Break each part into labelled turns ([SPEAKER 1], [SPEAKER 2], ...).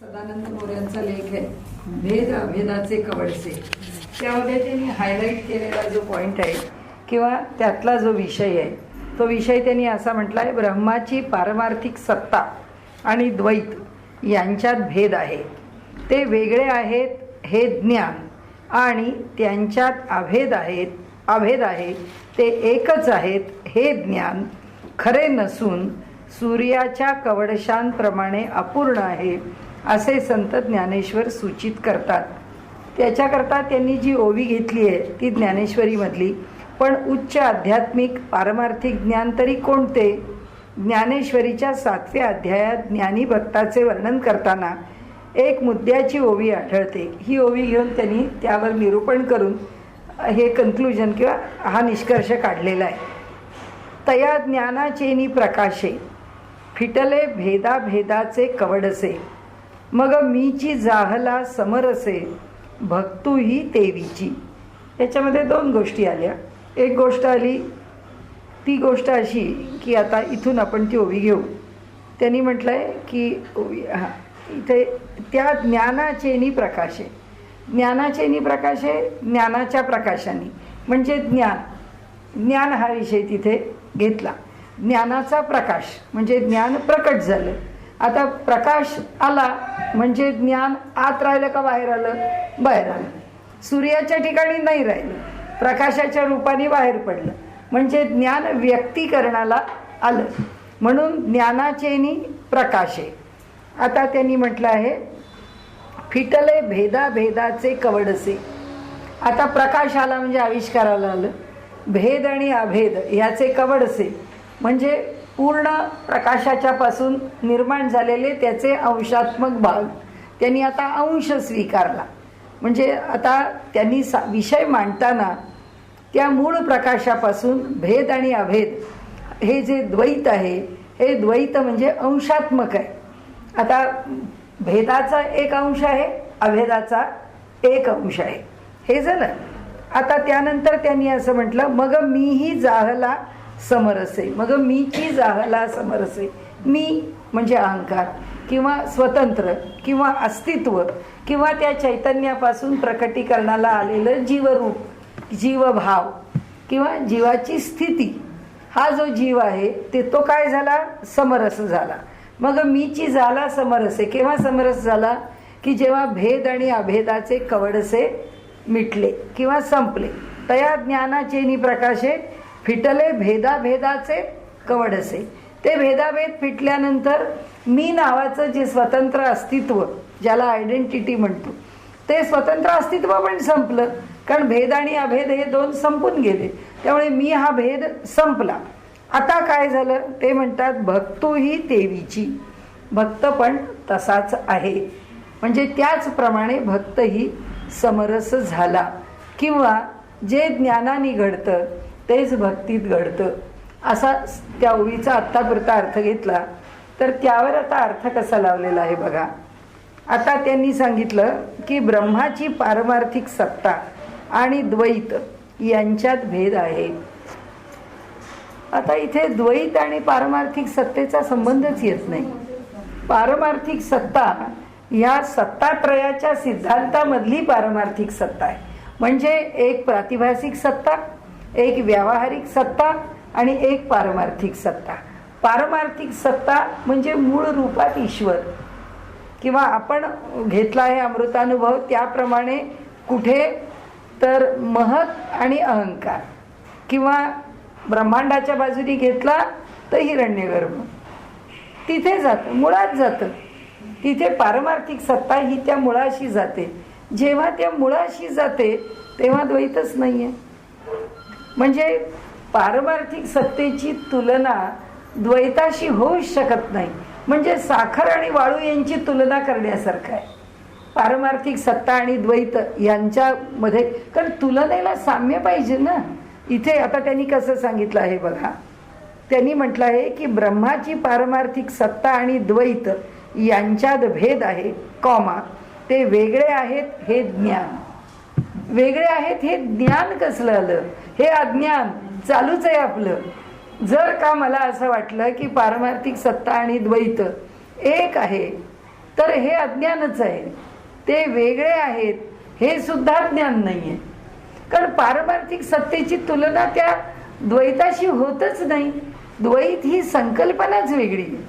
[SPEAKER 1] सदानंद मोऱ्यांचा लेख आहे भेद अभेदाचे कवडसे. त्यामध्ये त्यांनी हायलाईट केलेला जो पॉईंट आहे किंवा त्यातला जो विषय आहे तो विषय त्यांनी असा म्हटला आहे, ब्रह्माची पारमार्थिक सत्ता आणि द्वैत यांच्यात भेद आहे, ते वेगळे आहेत हे ज्ञान, आणि त्यांच्यात अभेद आहे ते एकच आहेत हे ज्ञान खरे नसून सूर्याच्या कवडशांप्रमाणे अपूर्ण आहे असे संत ज्ञानेश्वर सूचित करतात. त्याच्याकरता त्यांनी जी ओवी घेतली आहे ती ज्ञानेश्वरीमधली, पण उच्च आध्यात्मिक पारमार्थिक ज्ञान तरी कोणते? ज्ञानेश्वरीच्या 7व्या अध्यायात ज्ञानी भक्ताचे वर्णन करताना एक मुद्द्याची ओवी आढळते. ही ओवी घेऊन त्यांनी त्यावर निरूपण करून हे कन्क्लुजन किंवा हा निष्कर्ष काढलेला आहे. तया ज्ञानाचेनी प्रकाशे फिटले भेदाभेदाचे कवडसे, मग मीची जाहला समरसे भक्तूही तेवीची. याच्यामध्ये दोन गोष्टी आल्या. एक गोष्ट आली ती गोष्ट अशी की आता इथून आपण ती ओवी घेऊ. त्यांनी म्हटलं आहे की इथे त्या ज्ञानाचेनी प्रकाशे, ज्ञानाचेनी प्रकाशे ज्ञानाच्या प्रकाशाने म्हणजे ज्ञान हा विषय तिथे घेतला. ज्ञानाचा प्रकाश म्हणजे ज्ञान प्रकट झालं. आता प्रकाश आला म्हणजे ज्ञान आत राहिलं का बाहेर आलं? बाहेर आलं. सूर्याच्या ठिकाणी नाही राहिलं, प्रकाशाच्या रूपाने बाहेर पडलं म्हणजे ज्ञान व्यक्तीकरणाला आलं, म्हणून ज्ञानाचेनी प्रकाशे. आता त्यांनी म्हटलं आहे फिटले भेदाभेदाचे कवडसे. आता प्रकाश आला म्हणजे आविष्काराला आलं, भेद आणि अभेद याचे कवडसे म्हणजे पूर्ण प्रकाशाच्या पासून निर्माण झालेले त्याचे अंशात्मक भाग त्यांनी आता अंश स्वीकारला. म्हणजे आता त्यांनी विषय मांडताना त्या मूळ प्रकाशापासून भेद आणि अभेद हे जे द्वैत आहे हे द्वैत म्हणजे अंशात्मक आहे. आता भेदाचा एक अंश आहे, अभेदाचा एक अंश आहे, हे झालं. आता त्यानंतर त्यांनी असं म्हटलं, मग मीही जाहला समरसे, मग मीची जाहला समरसे. मी म्हणजे अहंकार किंवा स्वतंत्र किंवा अस्तित्व किंवा त्या चैतन्यापासून प्रकटीकरणाला आलेलं जीवरूप, जीवभाव किंवा जीवाची स्थिती, हा जो जीव आहे ते तो काय झाला? समरस झाला. मग मीची झाला समरसे. केव्हा समरस झाला? की जेव्हा भेद आणि अभेदाचे कवडसे मिटले किंवा संपले. तया ज्ञानाचेनी प्रकाशे फिटले भेदाभेदाचे कवडसे. ते भेदाभेद फिटल्यानंतर मी नावाचं जे स्वतंत्र अस्तित्व, ज्याला आयडेंटिटी म्हणतो, ते स्वतंत्र अस्तित्व पण संपलं, कारण भेद आणि अभेद हे दोन संपून गेले. त्यामुळे मी हा भेद संपला. आता काय झालं ते म्हणतात भक्तूही तेवीची. भक्त पण तसाच आहे, म्हणजे त्याचप्रमाणे भक्तही समरस झाला, किंवा जे ज्ञानाने घडतं तेच भक्तीत घडतं, असा त्या ओवीचा आत्तापुरता अर्थ घेतला. तर त्यावर आता अर्थ कसा लावलेला आहे बघा. आता त्यांनी सांगितलं की ब्रह्माची पारमार्थिक सत्ता आणि द्वैत यांच्यात भेद आहे. आता इथे द्वैत आणि पारमार्थिक सत्तेचा संबंधच येत नाही. पारमार्थिक सत्ता ह्या सत्तात्रयाच्या सिद्धांतामधली पारमार्थिक सत्ता आहे. म्हणजे एक प्रातिभासिक सत्ता, एक व्यावहारिक सत्ता आणि एक पारमार्थिक सत्ता. पारमार्थिक सत्ता म्हणजे मूळ रूपात ईश्वर, किंवा आपण घेतला आहे अमृतानुभव त्याप्रमाणे कुठे तर महत आणि अहंकार, किंवा ब्रह्मांडाच्या बाजूने घेतला तर हिरण्यगर्भ, तिथे जातं, मुळात जातं. तिथे पारमार्थिक सत्ता ही त्या मुळाशी जाते. जेव्हा त्या मुळाशी जाते तेव्हा द्वैतच नाहीये. म्हणजे पारमार्थिक सत्तेची तुलना द्वैताशी होऊच शकत नाही. म्हणजे साखर आणि वाळू यांची तुलना करण्यासारखं आहे पारमार्थिक सत्ता आणि द्वैत यांच्यामध्ये, कारण तुलनेला साम्य पाहिजे ना. इथे आता त्यांनी कसं सांगितलं आहे बघा. त्यांनी म्हटलं आहे की ब्रह्माची पारमार्थिक सत्ता आणि द्वैत यांच्यात भेद आहे, कॉमा, ते वेगळे आहेत हे ज्ञान. वेगळे आहेत हे ज्ञान कसलं आलं? हे अज्ञान चालूच आहे आपलं. जर का मला असं वाटलं की पारमार्थिक सत्ता आणि द्वैत एक आहे तर हे अज्ञानच आहे. ते वेगळे आहेत हे सुद्धा ज्ञान नाहीये. कारण पारमार्थिक सत्तेची तुलना त्या द्वैताशी होतच नाही. द्वैत ही संकल्पनाच वेगळी आहे.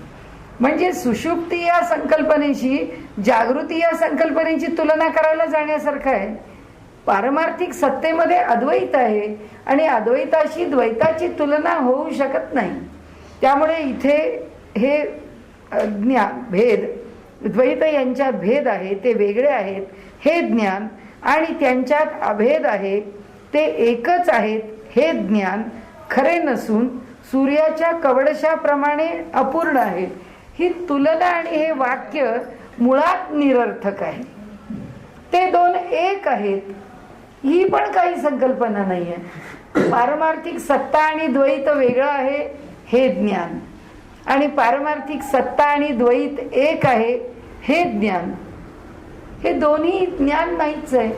[SPEAKER 1] म्हणजे सुषुप्ती या संकल्पनेशी जागृती या संकल्पनेची तुलना करायला जाण्यासारखं आहे. पारमार्थिक सत्तेमध्ये अद्वैत आहे आणि अद्वैताशी द्वैताची तुलना होऊ शकत नाही. त्यामुळे इथे हे ज्ञान भेद, द्वैत यांच्यात भेद आहे, ते वेगळे आहेत हे ज्ञान, आणि त्यांच्यात अभेद आहे, ते एकच आहेत हे ज्ञान खरे नसून सूर्याच्या कवडशाप्रमाणे अपूर्ण आहे. ही तुलना आणि हे वाक्य मुळात निरर्थक आहे. ते दोन एक आहेत ही पण काही संकल्पना नाही आहे. पारमार्थिक सत्ता आणि द्वैत वेगळं आहे हे ज्ञान, आणि पारमार्थिक सत्ता आणि द्वैत एक आहे हे ज्ञान. हे दोन्ही ज्ञान नाहीच आहे.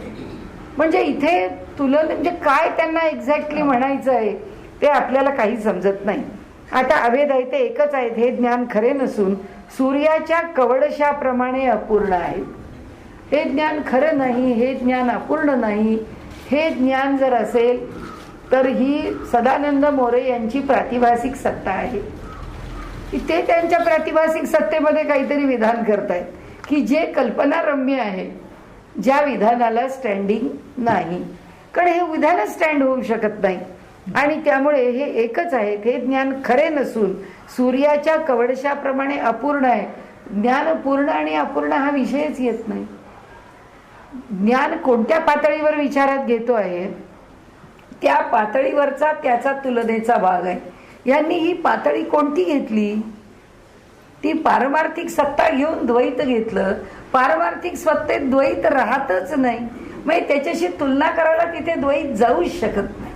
[SPEAKER 1] म्हणजे इथे तुलना म्हणजे काय त्यांना एक्झॅक्टली म्हणायचं आहे ते आपल्याला काही समजत नाही. आता अभेद आहे ते एकच आहेत हे ज्ञान खरे नसून सूर्याच्या कवडशाप्रमाणे अपूर्ण आहे. हे ज्ञान खरं नाही, हे ज्ञान अपूर्ण नाही. हे ज्ञान जर असेल तर ही सदानंद मोरे यांची प्रातिभासिक सत्ता आहे. ते त्यांच्या प्रातिभासिक सत्तेमध्ये काहीतरी विधान करतायत की जे कल्पनारम्य आहे, ज्या विधानाला स्टँडिंग नाही. कारण हे विधान स्टँड होऊ शकत नाही. आणि त्यामुळे हे एकच आहे हे ज्ञान खरे नसून सूर्याच्या कवडशाप्रमाणे अपूर्ण आहे. ज्ञान पूर्ण आणि अपूर्ण हा विषयच येत नाही. ज्ञान कोणत्या पातळीवर विचारात घेतो आहे त्या पातळीवरचा त्याचा तुलनेचा भाग आहे. यांनी ही पातळी कोणती घेतली? ती पारमार्थिक सत्ता घेऊन द्वैत घेतलं. पारमार्थिक सत्तेत द्वैत राहतच नाही, मग त्याच्याशी तुलना करायला तिथे द्वैत जाऊच शकत नाही.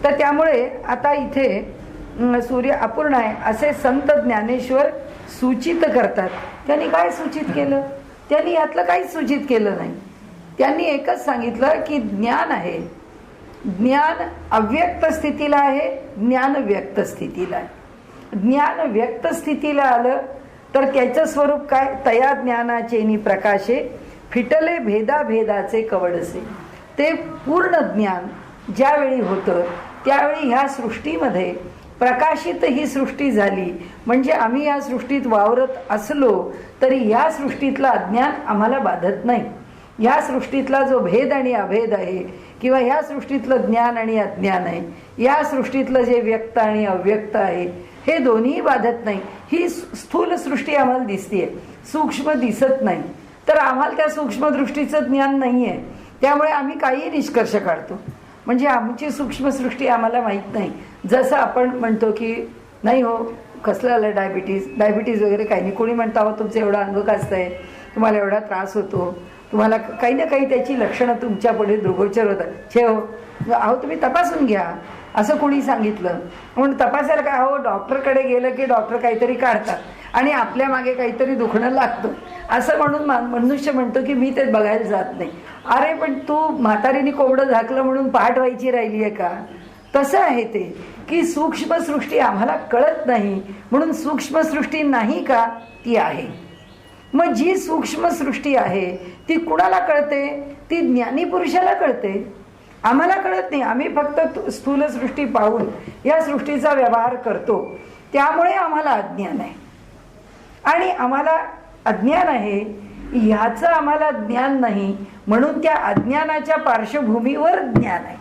[SPEAKER 1] तर त्यामुळे आता इथे सूर्य अपूर्ण आहे असे संत ज्ञानेश्वर सूचित करतात. त्यांनी काय सूचित केलं? त्यांनी यातलं काहीच सूचित केलं नाही. त्यांनी एकच सांगितलं की ज्ञान आहे, ज्ञान अव्यक्त स्थितीला आहे, ज्ञान व्यक्त स्थितीला आहे. ज्ञान व्यक्त स्थितीला आलं तर त्याचं स्वरूप काय? तया ज्ञानाचे प्रकाशे फिटले भेदाभेदाचे कवडसे. ते पूर्ण ज्ञान ज्यावेळी होतं त्यावेळी ह्या सृष्टीमध्ये प्रकाशित ही सृष्टी झाली. म्हणजे आम्ही या सृष्टीत वावरत असलो तरी या सृष्टीतलं अज्ञान आम्हाला बाधत नाही. या सृष्टीतला जो भेद आणि अभेद आहे किंवा ह्या सृष्टीतलं ज्ञान आणि अज्ञान आहे, या सृष्टीतलं जे व्यक्त आणि अव्यक्त आहे हे दोन्ही बाधत नाही. ही स्थूल सृष्टी आम्हाला दिसतीये, सूक्ष्म दिसत नाही. तर आम्हाला त्या सूक्ष्म दृष्टीचं ज्ञान नाहीये. त्यामुळे आम्ही काही निष्कर्ष काढतो. म्हणजे आमची सूक्ष्म सृष्टी आम्हाला माहीत नाही. जसं आपण म्हणतो की नाही हो कसलं आलं डायबिटीज वगैरे काही नाही. कोणी म्हणतं अहो तुमचं एवढं अंग काचतंय, तुम्हाला एवढा त्रास होतो, तुम्हाला काही ना काही त्याची लक्षणं तुमच्या पुढे दृढगोचर होतात. छे हो अहो तुम्ही तपासून घ्या असं कोणी सांगितलं म्हणून तपासायला काय? अहो डॉक्टरकडे गेलं की डॉक्टर काहीतरी काढतात आणि आपल्या मागे काहीतरी दुखणं लागतं असं म्हणून मनुष्य म्हणतो की मी ते बघायला जात नाही. अरे पण तू म्हातारीने कोंबडं झाकलं म्हणून पहाट व्हायची राहिली आहे का? तसं आहे ते की सूक्ष्म सृष्टी आम्हाला कळत नाही म्हणून सूक्ष्म सृष्टी नाही का? ती आहे. मग जी सूक्ष्म सृष्टी आहे ती कुणाला कळते? ती ज्ञानी पुरुषाला कळते. आम्हाला कळत नाही. आम्ही फक्त स्थूल सृष्टी पाहून या सृष्टीचा व्यवहार करतो. त्यामुळे आम्हाला अज्ञान आहे. आणि आम्हाला अज्ञान आहे ह्याचं आम्हाला ज्ञान नाही म्हणून त्या अज्ञानाच्या पार्श्वभूमीवर ज्ञान आहे.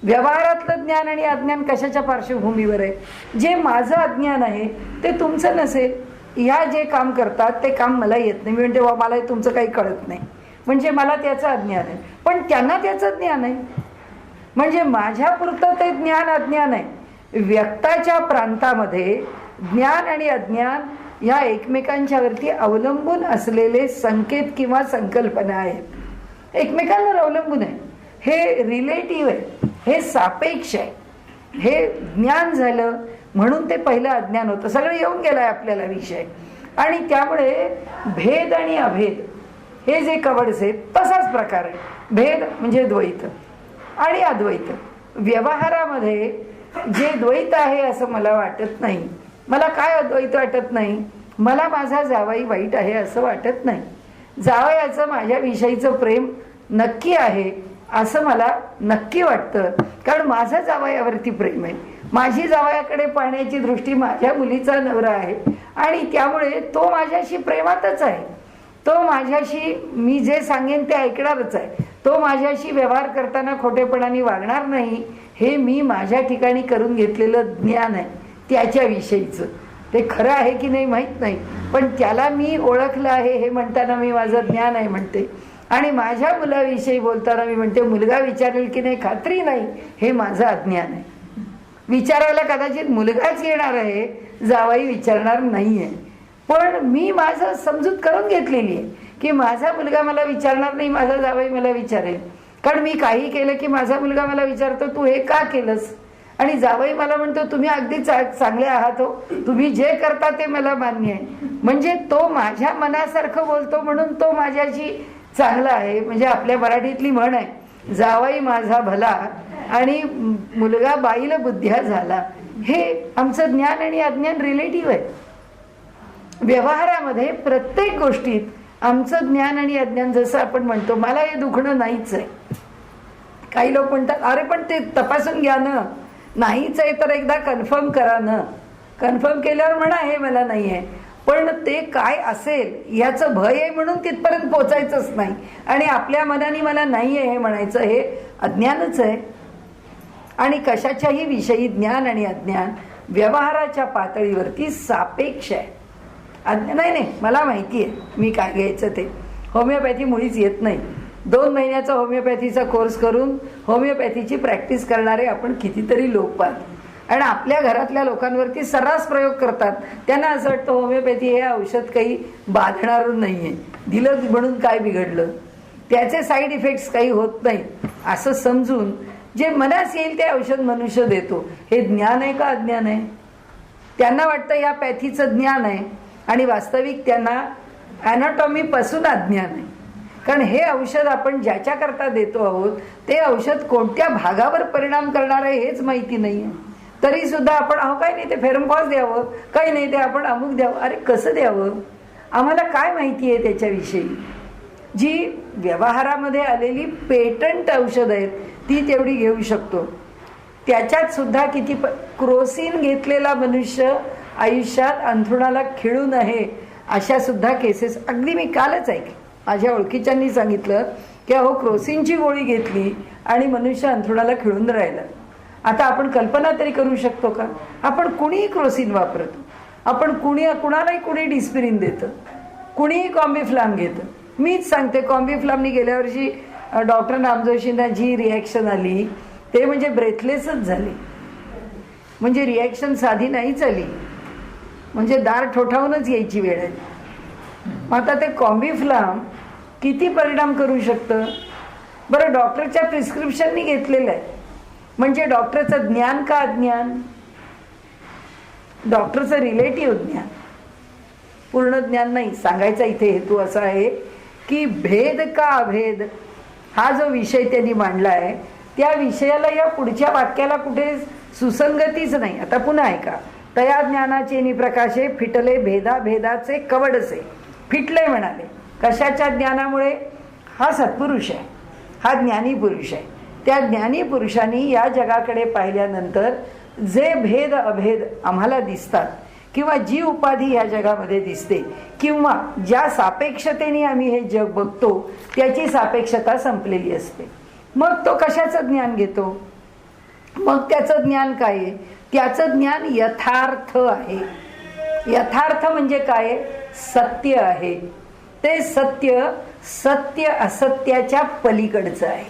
[SPEAKER 1] व्यवहारातलं ज्ञान आणि अज्ञान कशाच्या पार्श्वभूमीवर आहे? जे माझं अज्ञान आहे ते तुमचं नसेल. ह्या जे काम करतात ते काम मला येत नाही. मी म्हणते वा मला तुमचं काही कळत नाही म्हणजे मला त्याचं अज्ञान आहे. पण त्यांना त्याचं ज्ञान आहे. म्हणजे माझ्यापुरतं ते ज्ञान अज्ञान आहे. व्यक्ताच्या प्रांतामध्ये ज्ञान आणि अज्ञान ह्या एकमेकांच्यावरती अवलंबून असलेले संकेत किंवा संकल्पना आहेत. एकमेकांवर अवलंबून आहे. हे रिलेटिव्ह आहे, हे सापेक्ष आहे. हे ज्ञान झालं म्हणून ते पहिलं अज्ञान होतं. सगळं येऊन गेलं आहे आपल्याला विषय. आणि त्यामुळे भेद आणि अभेद हे जे कवडसे तसाच प्रकार आहे. भेद म्हणजे द्वैत आणि अद्वैत. व्यवहारामध्ये जे द्वैत आहे असं मला वाटत नाही. मला काय अद्वैत वाटत नाही? मला माझा जावई वाईट आहे असं वाटत नाही. जावयाचं माझ्याविषयीचं प्रेम नक्की आहे असं मला नक्की वाटतं, कारण माझं जावयावरती प्रेम आहे. माझी जावयाकडे पाहण्याची दृष्टी माझ्या मुलीचा नवरा आहे आणि त्यामुळे तो माझ्याशी प्रेमातच आहे. तो माझ्याशी मी जे सांगेन ते ऐकणारच आहे. तो माझ्याशी व्यवहार करताना खोटेपणाने वागणार नाही. हे मी माझ्या ठिकाणी करून घेतलेलं ज्ञान आहे त्याच्याविषयीचं. ते खरं आहे की नाही माहीत नाही, पण त्याला मी ओळखलं आहे हे म्हणताना मी माझं ज्ञान आहे म्हणते. आणि माझ्या मुलाविषयी बोलताना मी म्हणते मुलगा विचारेल की नाही खात्री नाही, हे माझं अज्ञान आहे. विचारायला कदाचित मुलगाच येणार आहे, जावई विचारणार नाही आहे. पण मी माझं समजूत करून घेतलेली आहे की माझा मुलगा मला विचारणार नाही, माझा जावई मला विचारेल. कारण मी काही केलं की माझा मुलगा मला विचारतो तू हे का केलंस, आणि जावई मला म्हणतो तुम्ही अगदी चांगले आहात हो, तुम्ही जे करता ते मला मान्य आहे. म्हणजे तो माझ्या मनासारखं बोलतो म्हणून तो माझ्याशी चांगला आहे. म्हणजे आपल्या मराठीतली म्हण आहे, जावई माझा भला आणि मुलगा बाईल बुद्ध्या झाला. हे आमचं ज्ञान आणि अज्ञान रिलेटिव्ह आहे. व्यवहारामध्ये प्रत्येक गोष्टीत आमचं ज्ञान आणि अज्ञान, जसं आपण म्हणतो मला हे दुखणं नाहीच आहे. काही लोक म्हणतात अरे पण ते तपासून घ्या ना, नाहीच आहे तर एकदा कन्फर्म करा ना. कन्फर्म केल्यावर म्हणा हे मला नाही आहे, पण ते काय असेल याचं भय आहे म्हणून तिथपर्यंत पोचायचंच नाही. आणि आपल्या मनाने मला नाही आहे हे म्हणायचं हे अज्ञानच आहे. आणि कशाच्याही विषयी ज्ञान आणि अज्ञान व्यवहाराच्या पातळीवरती सापेक्ष आहे. नाही मला माहिती आहे मी काय घ्यायचं ते. होमिओपॅथी मुळीच येत नाही. 2 महिन्याचा होमिओपॅथीचा कोर्स करून होमिओपॅथीची प्रॅक्टिस करणारे आपण कितीतरी लोक पाहतो. आणि आपल्या घरातल्या लोकांवरती सर्रास प्रयोग करतात. त्यांना असं वाटतं होमिओपॅथी हे औषध काही बाधणार नाहीये, दिलं म्हणून काय बिघडलं, त्याचे साईड इफेक्ट्स काही होत नाहीत असं समजून जे मनास येईल ते औषध मनुष्य देतो. हे ज्ञान आहे का अज्ञान आहे? त्यांना वाटतं या पॅथीचं ज्ञान आहे आणि वास्तविक त्यांना ॲनाटॉमी पासून अज्ञान आहे. कारण हे औषध आपण ज्याच्याकरता देतो आहोत ते औषध कोणत्या भागावर परिणाम करणार आहे हेच माहिती नाही आहे. तरी सुद्धा आपण अहो काही नाही ते फेरमपॉज द्यावं, काही नाही ते आपण अमुक द्यावं. अरे कसं द्यावं, आम्हाला काय माहिती आहे त्याच्याविषयी. जी व्यवहारामध्ये आलेली पेटंट औषध आहेत ती तेवढी घेऊ शकतो. त्याच्यात सुद्धा किती क्रोसिन घेतलेला मनुष्य आयुष्यात अंथरुणाला खिळू नये अशा सुद्धा केसेस अगदी मी कालच ऐकले. माझ्या ओळखीच्यांनी सांगितलं की अहो क्रोसिनची गोळी घेतली आणि मनुष्य अंथरुणाला खिळून राहिला. आता आपण कल्पना तरी करू शकतो का? आपण कुणीही क्रोसिन वापरतो, आपण कुणालाही कुणी डिस्पिरिन देतं, कुणीही कॉम्बीफ्लाम घेतं. मीच सांगते कॉम्बीफ्लामनी गेल्या वर्षी डॉक्टर नामजोशींना जी रिॲक्शन आली ते म्हणजे ब्रेथलेसच झाली. म्हणजे रिॲक्शन साधी नाही झाली, म्हणजे दार ठोठावूनच यायची वेळ आहे. आता ते कॉम्बीफ्लाम किती परिणाम करू शकतं बरं? डॉक्टरच्या प्रिस्क्रिप्शननी घेतलेलं आहे. म्हणजे डॉक्टरचं ज्ञान का अज्ञान? डॉक्टरचं रिलेटिव्ह ज्ञान, पूर्ण ज्ञान नाही. सांगायचा इथे हेतू असा आहे की भेद का अभेद हा जो विषय त्यांनी मांडला आहे त्या विषयाला या पुढच्या वाक्याला कुठे सुसंगतीच नाही. आता पुन्हा ऐका. तया ज्ञानाचे निप्रकाशे फिटले भेदा भेदाचे कवडसे. फिटले म्हणाले कशाच्या ज्ञानामुळे? हा सत्पुरुष आहे, हा ज्ञानी पुरुष आहे. त्या ज्ञानी पुरुषांनी या जगाकडे पाहिल्यानंतर जे भेद अभेद आम्हाला दिसतात किंवा जी उपाधी या जगामध्ये दिसते किंवा ज्या सापेक्षतेने आम्ही हे जग बघतो त्याची सापेक्षता संपलेली असते. मग तो कशाचं ज्ञान घेतो? मग त्याचं ज्ञान काय आहे? त्याचं ज्ञान यथार्थ आहे. यथार्थ म्हणजे काय? सत्य आहे. ते सत्य सत्य असत्याच्या पलीकडचं आहे.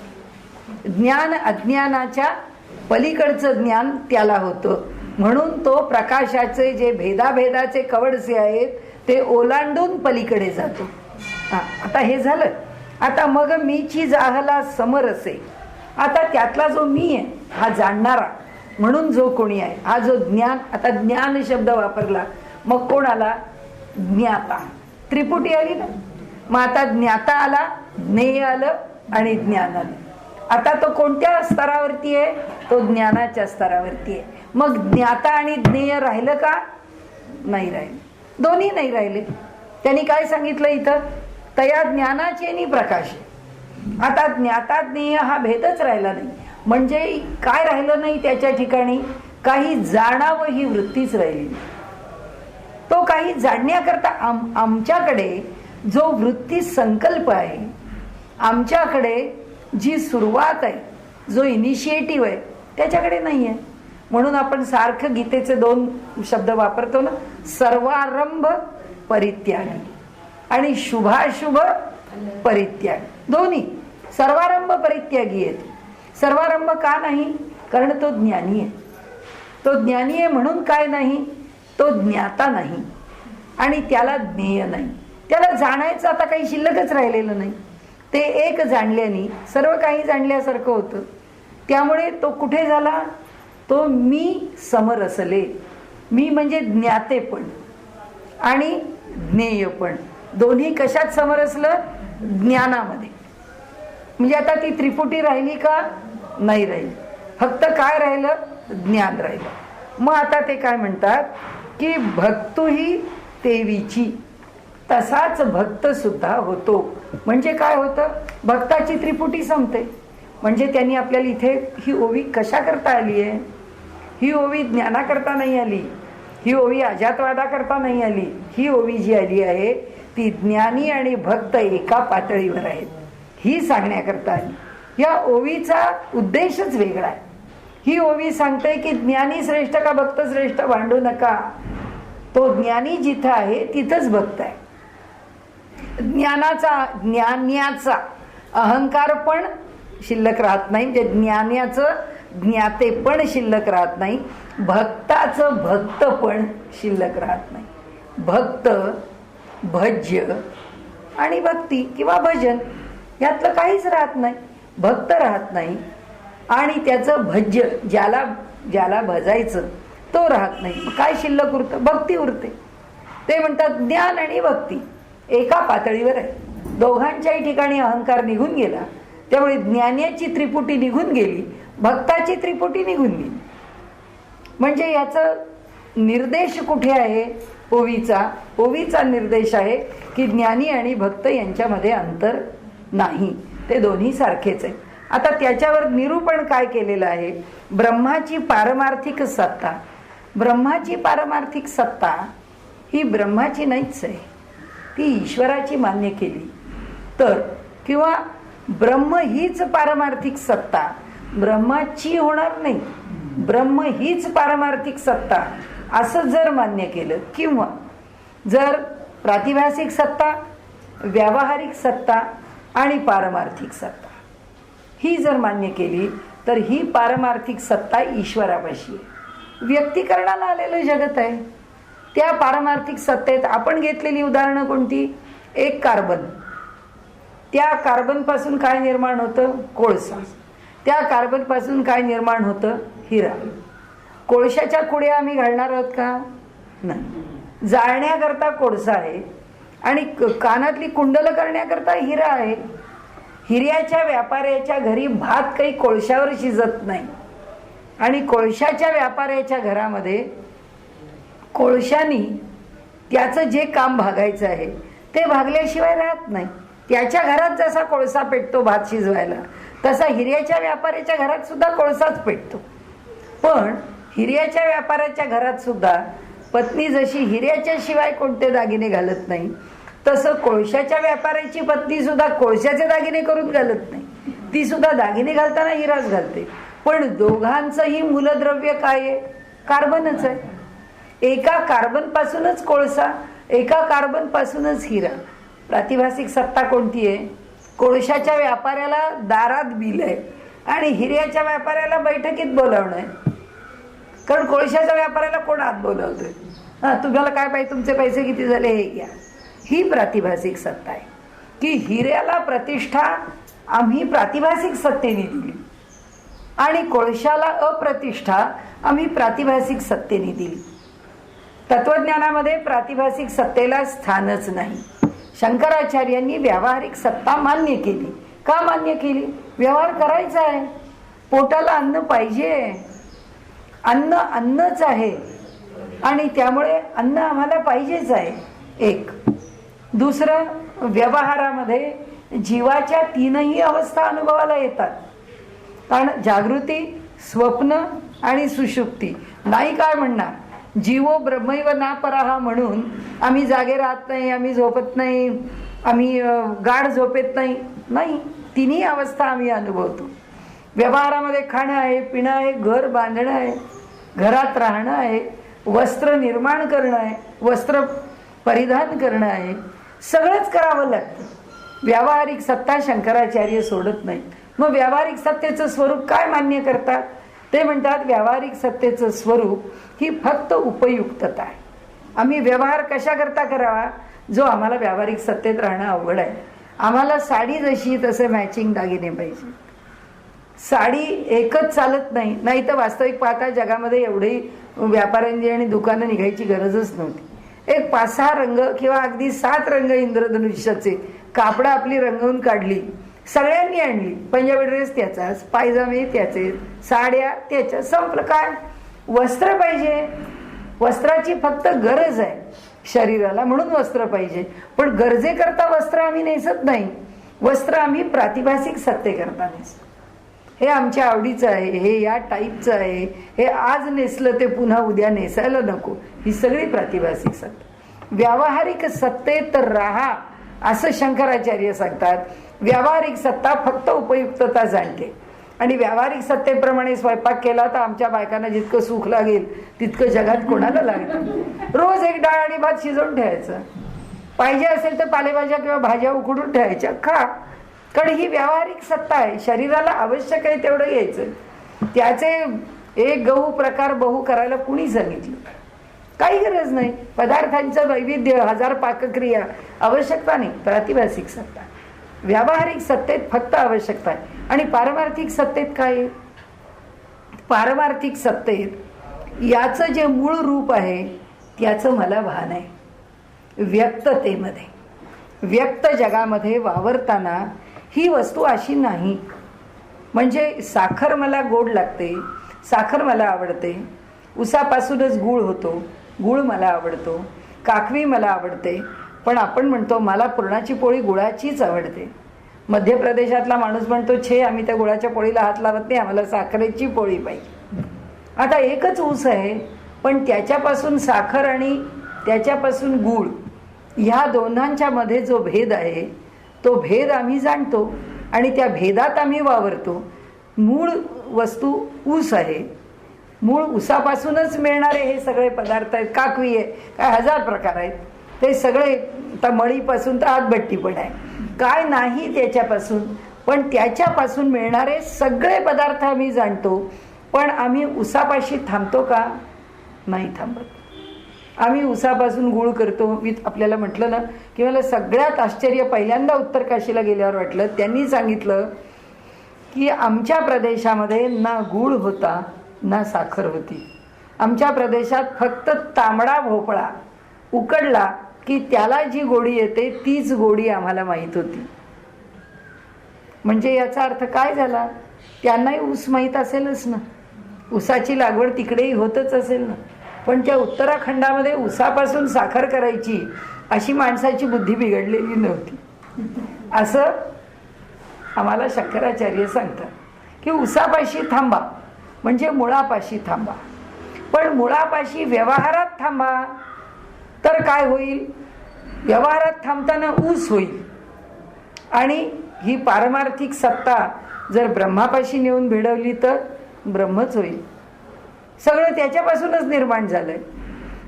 [SPEAKER 1] ज्ञान अज्ञानाच्या पलीकडचं ज्ञान त्याला होतं. म्हणून तो प्रकाशाचे जे भेदाभेदाचे कवडसे आहेत ते ओलांडून पलीकडे जातो. आता हे झालं. आता मग मीची जाहला समरसे. आता त्यातला जो मी आहे हा जाणणारा म्हणून जो कोणी आहे हा जो ज्ञान, आता ज्ञान शब्द वापरला मग कोण आला? ज्ञाता. त्रिपुटी आली ना. मग आता ज्ञाता आला, ज्ञेय आलं आणि ज्ञान आलं. आता तो कोणत्या स्तरावरती आहे? तो ज्ञानाच्या स्तरावरती आहे. मग ज्ञाता आणि ज्ञेय राहिलं का? नाही राहिलं. दोन्ही नाही राहिले. त्यांनी काय सांगितलं इथं, तया ज्ञानाचे नि प्रकाश. आता ज्ञाता ज्ञेय हा भेदच राहिला नाही. म्हणजे काय राहिलं नाही त्याच्या ठिकाणी, काही जाणावं ही वृत्तीच राहिली. तो काही जाणण्याकरता आमच्याकडे जो वृत्ती संकल्प आहे, आमच्याकडे जी सुरुवात आहे, जो इनिशिएटिव्ह आहे, त्याच्याकडे नाही आहे. म्हणून आपण सारखं गीतेचे 2 शब्द वापरतो ना, सर्वारंभ परित्यागी आणि शुभाशुभ परित्याग. दोन्ही सर्वारंभ परित्यागी आहेत. सर्वारंभ का नाही, कारण तो ज्ञानी आहे. तो ज्ञानी आहे म्हणून काय नाही, तो ज्ञाता नाही आणि त्याला ज्ञेय नाही. त्याला जाणायचं आता काही शिल्लकच राहिलेलं नाही. ते एक जाणल्याने सर्व काही जाणल्यासारखं होतं. त्यामुळे तो कुठे झाला, तो मी समरसले. मी म्हणजे ज्ञातेपण आणि ज्ञेयपण दोन्ही कशात समरसलं, ज्ञानामध्ये. म्हणजे आता ती त्रिपुटी राहिली का, नाही राहिली, फक्त काय राहिलं, ज्ञान राहिलं. मग आता ते काय म्हणतात की भक्तुही तेवीची, तसाच भक्त सुद्धा होतो. म्हणजे काय होतं, भक्ताची त्रिपुटी संपते. म्हणजे त्यांनी आपल्याला इथे ही ओवी कशा करता आली आहे, ही ओवी ज्ञानाकरता नाही आली, ही ओवी अजातवादाकरता नाही आली. ही ओवी जी आली आहे ती ज्ञानी आणि भक्त एका पातळीवर आहेत ही सांगण्याकरता आली. या ओवीचा उद्देशच वेगळा आहे. ही ओवी सांगते की ज्ञानी श्रेष्ठ का भक्त श्रेष्ठ भांडू नका. तो ज्ञानी जिथं आहे तिथंच भक्त आहे. ज्ञान्याचा अहंकार पण शिल्लक राहत नाही, म्हणजे ज्ञान्याचं ज्ञाते पण शिल्लक राहत नाही, भक्ताचं भक्त पण शिल्लक राहत नाही. भक्त, भज्य आणि भक्ती किंवा भजन यातलं काहीच राहत नाही. भक्त राहत नाही आणि त्याचं भज्य, ज्याला भजायचं तो राहत नाही. काय शिल्लक उरतं, भक्ती उरते. ते म्हणतात ज्ञान आणि भक्ती एका पातळीवर आहे. दोघांच्याही ठिकाणी अहंकार निघून गेला, त्यामुळे ज्ञानाची त्रिपुटी निघून गेली, भक्ताची त्रिपुटी निघून गेली. म्हणजे याचा निर्देश कुठे आहे, ओवीचा निर्देश आहे की ज्ञानी आणि भक्त यांच्यामध्ये अंतर नाही, ते दोन्ही सारखेच आहे. आता त्याच्यावर निरूपण काय केलेलं आहे, ब्रह्माची पारमार्थिक सत्ता. ब्रह्माची पारमार्थिक सत्ता ही ब्रह्माची नाहीच आहे, ती ईश्वराची मान्य केली तर, किंवा ब्रह्म हीच पारमार्थिक सत्ता ब्रह्माची होणार नाही, ब्रह्म हीच पारमार्थिक सत्ता असं जर मान्य केलं, किंवा जर प्रातिभासिक सत्ता, व्यावहारिक सत्ता आणि पारमार्थिक सत्ता ही जर मान्य केली तर ही पारमार्थिक सत्ता ईश्वरापाशी आहे. व्यक्तीकरणाला आलेलं जगत आहे. त्या पारमार्थिक सत्तेत आपण घेतलेली उदाहरणं कोणती, एक कार्बन, त्या कार्बन पासून काय निर्माण होतं, कोळसा. त्या कार्बन पासून काय निर्माण होतं, हिरा. कोळशाच्या कुड्या आम्ही घालणार आहोत का, नाही. जाळण्याकरता कोळसा आहे आणि कानातली कुंडलं करण्याकरता हिरा आहे. हिऱ्याच्या व्यापाऱ्याच्या घरी भात काही कोळशावर शिजत नाही आणि कोळशाच्या व्यापाऱ्याच्या घरामध्ये कोळशानी त्याचं जे काम भागायचं आहे ते भागल्याशिवाय राहत नाही. त्याच्या घरात जसा कोळसा पेटतो भात शिजवायला, तसा हिऱ्याच्या व्यापाऱ्याच्या घरात सुद्धा कोळसाच पेटतो. पण हिऱ्याच्या व्यापाऱ्याच्या घरात सुद्धा पत्नी जशी हिऱ्याच्या शिवाय कोणते दागिने घालत नाही, तसं कोळशाच्या व्यापाऱ्याची पत्नी सुद्धा कोळशाचे दागिने करून घालत नाही, ती सुद्धा दागिने घालताना हिराच घालते. पण दोघांचंही मूलद्रव्य काय आहे, कार्बनच आहे. एका कार्बन पासूनच कोळसा, एका कार्बन पासूनच हिरा. प्रातिभासिक सत्ता कोणती आहे, कोळशाच्या व्यापाऱ्याला दारात बिल आहे आणि हिऱ्याच्या व्यापाऱ्याला बैठकीत बोलावणं आहे. कारण कोळशाच्या व्यापाऱ्याला कोण आत बोलावतोय, तुम्हाला काय पाहिजे, तुमचे पैसे किती झाले हे घ्या. ही प्रातिभासिक सत्ता आहे की हिऱ्याला प्रतिष्ठा आम्ही प्रातिभासिक सत्तेने दिली आणि कोळशाला अप्रतिष्ठा आम्ही प्रातिभासिक सत्तेने दिली. तत्वज्ञानामध्ये प्रातिभासिक सत्तेला स्थानच नाही. शंकराचार्यांनी व्यावहारिक सत्ता मान्य केली. का मान्य केली, व्यवहार करायचा आहे, पोटाला अन्न पाहिजे, अन्न अन्नच आहे. आणि त्यामुळे अन्न आम्हाला पाहिजेच आहे. एक दुसरं, व्यवहारामध्ये जीवाच्या तीनही अवस्था अनुभवाला येतात. कारण जागृती, स्वप्न आणि सुषुप्ती. नाही काय म्हणणार, जीवो ब्रह्मैव ना पराहा म्हणून आम्ही जागे राहत नाही, आम्ही झोपत नाही, आम्ही गाढ झोपेत नाही, तिन्ही अवस्था आम्ही अनुभवतो. व्यवहारामध्ये खाणं आहे, पिणं आहे, घर बांधणं आहे, घरात राहणं आहे, वस्त्र निर्माण करणं आहे, वस्त्र परिधान करणं आहे, सगळंच करावं लागतं. व्यावहारिक सत्ता शंकराचार्य सोडत नाही. मग व्यावहारिक सत्तेचं स्वरूप काय मान्य करतात? ते म्हणतात व्यावहारिक सत्तेचं स्वरूप ही फक्त उपयुक्तता आहे. आम्ही व्यवहार कशा करता करावा? जो आम्हाला व्यावहारिक सत्तेत राहणं अवघड आहे. आम्हाला साडी जशी तसे मॅचिंग दागिने पाहिजे. साडी एकच चालत नाही, नाही तर वास्तविक पाहता जगामध्ये एवढी व्यापाऱ्यांची आणि दुकानं निघायची गरजच नव्हती. एक 5-6 रंग किंवा अगदी 7 रंग इंद्रधनुष्याचे कापडं आपली रंगवून काढली, सगळ्यांनी आणली. पंजाबी ड्रेस त्याचाच, पायजामे त्याचे, साड्या त्याच्या, संपलं. काय वस्त्र पाहिजे? वस्त्राची फक्त गरज आहे शरीराला, म्हणून वस्त्र पाहिजे. पण गरजेकरता वस्त्र आम्ही नेसत नाही. वस्त्र आम्ही प्रातिभासिक सत्ते करता नेसतो. हे आमच्या आवडीचं आहे, हे या टाईपचं आहे, हे आज नेसलं ते पुन्हा उद्या नेसायला नको, ही सगळी प्रातिभासिक सत्ता. व्यावहारिक सत्तेत राहा असं शंकराचार्य सांगतात. व्यावहारिक सत्ता फक्त उपयुक्तता जाणते. आणि व्यावहारिक सत्तेप्रमाणे स्वयंपाक केला तर आमच्या बायकांना जितकं सुख लागेल तितकं जगात कोणाला लागतं. रोज एक डाळ आणि भात शिजवून ठेवायचं, पाहिजे असेल तर पालेभाज्या किंवा भाज्या उकडून ठेवायच्या, खा. कारण ही व्यावहारिक सत्ता आहे. शरीराला आवश्यक आहे तेवढं घ्यायचं. त्याचे एक गहू प्रकार बहु करायला कुणी सांगितलं? काही गरज नाही. पदार्थांचं वैविध्य, 1000 पाकक्रिया, आवश्यकता नाही. प्रातिभासिक सत्ता. व्यावहारिक सत्तेत फक्त आवश्यकता आहे. आणि पारमार्थिक सत्तेत काय? पारमार्थिक सत्तेत याचं जे मूळ रूप आहे त्याचं मला भान आहे. व्यक्ततेमध्ये, व्यक्त जगामध्ये वावरताना ही वस्तू अशी नाही. म्हणजे साखर मला गोड लागते, साखर मला आवडते, उसापासूनच गूळ होतो, गूळ मला आवडतो, काकवी मला आवडते. पण आपण म्हणतो मला पुरणाची पोळी गुळाचीच आवडते. मध्य प्रदेशातला माणूस म्हणतो छे आम्ही त्या गुळाच्या पोळीला हात लावत नाही, आम्हाला साखरेची पोळी पाहिजे. आता एकच ऊस आहे, पण त्याच्यापासून साखर आणि त्याच्यापासून गूळ, ह्या दोन्हांच्या मध्ये जो भेद आहे तो भेद आम्ही जाणतो आणि त्या भेदात आम्ही वावरतो. मूळ वस्तू ऊस आहे, मूळ ऊसापासूनच मिळणारे हे सगळे पदार्थ आहेत. काकवी आहे, काय 1000 प्रकार आहेत. ते सगळे आता मळीपासून तर हातभट्टी पण आहे, काय नाही त्याच्यापासून. पण त्याच्यापासून मिळणारे सगळे पदार्थ आम्ही जाणतो. पण आम्ही ऊसापाशी थांबतो का? नाही थांबत. आम्ही ऊसापासून गूळ करतो. मी आपल्याला म्हटलं ना की मला सगळ्यात आश्चर्य पहिल्यांदा उत्तर काशीला गेल्यावर वाटलं. त्यांनी सांगितलं की आमच्या प्रदेशामध्ये ना गूळ होता ना साखर होती. आमच्या प्रदेशात फक्त तांबडा भोपळा उकडला की त्याला जी गोडी येते तीच गोडी आम्हाला माहीत होती. म्हणजे याचा अर्थ काय झाला? त्यांनाही ऊस माहीत असेलच ना, ऊसाची लागवड तिकडेही होतच असेल ना. पण त्या उत्तराखंडामध्ये ऊसापासून साखर करायची अशी माणसाची बुद्धी बिघडलेली नव्हती. असं आम्हाला शंकराचार्य सांगतात की ऊसापाशी थांबा म्हणजे मुळापाशी थांबा. पण मुळापाशी व्यवहारात थांबा तर काय होईल? व्यवहारात थांबताना ऊस होईल. आणि ही पारमार्थिक सत्ता जर ब्रह्मापाशी नेऊन भिडवली तर ब्रह्मच होईल. सगळं त्याच्यापासूनच निर्माण झालंय.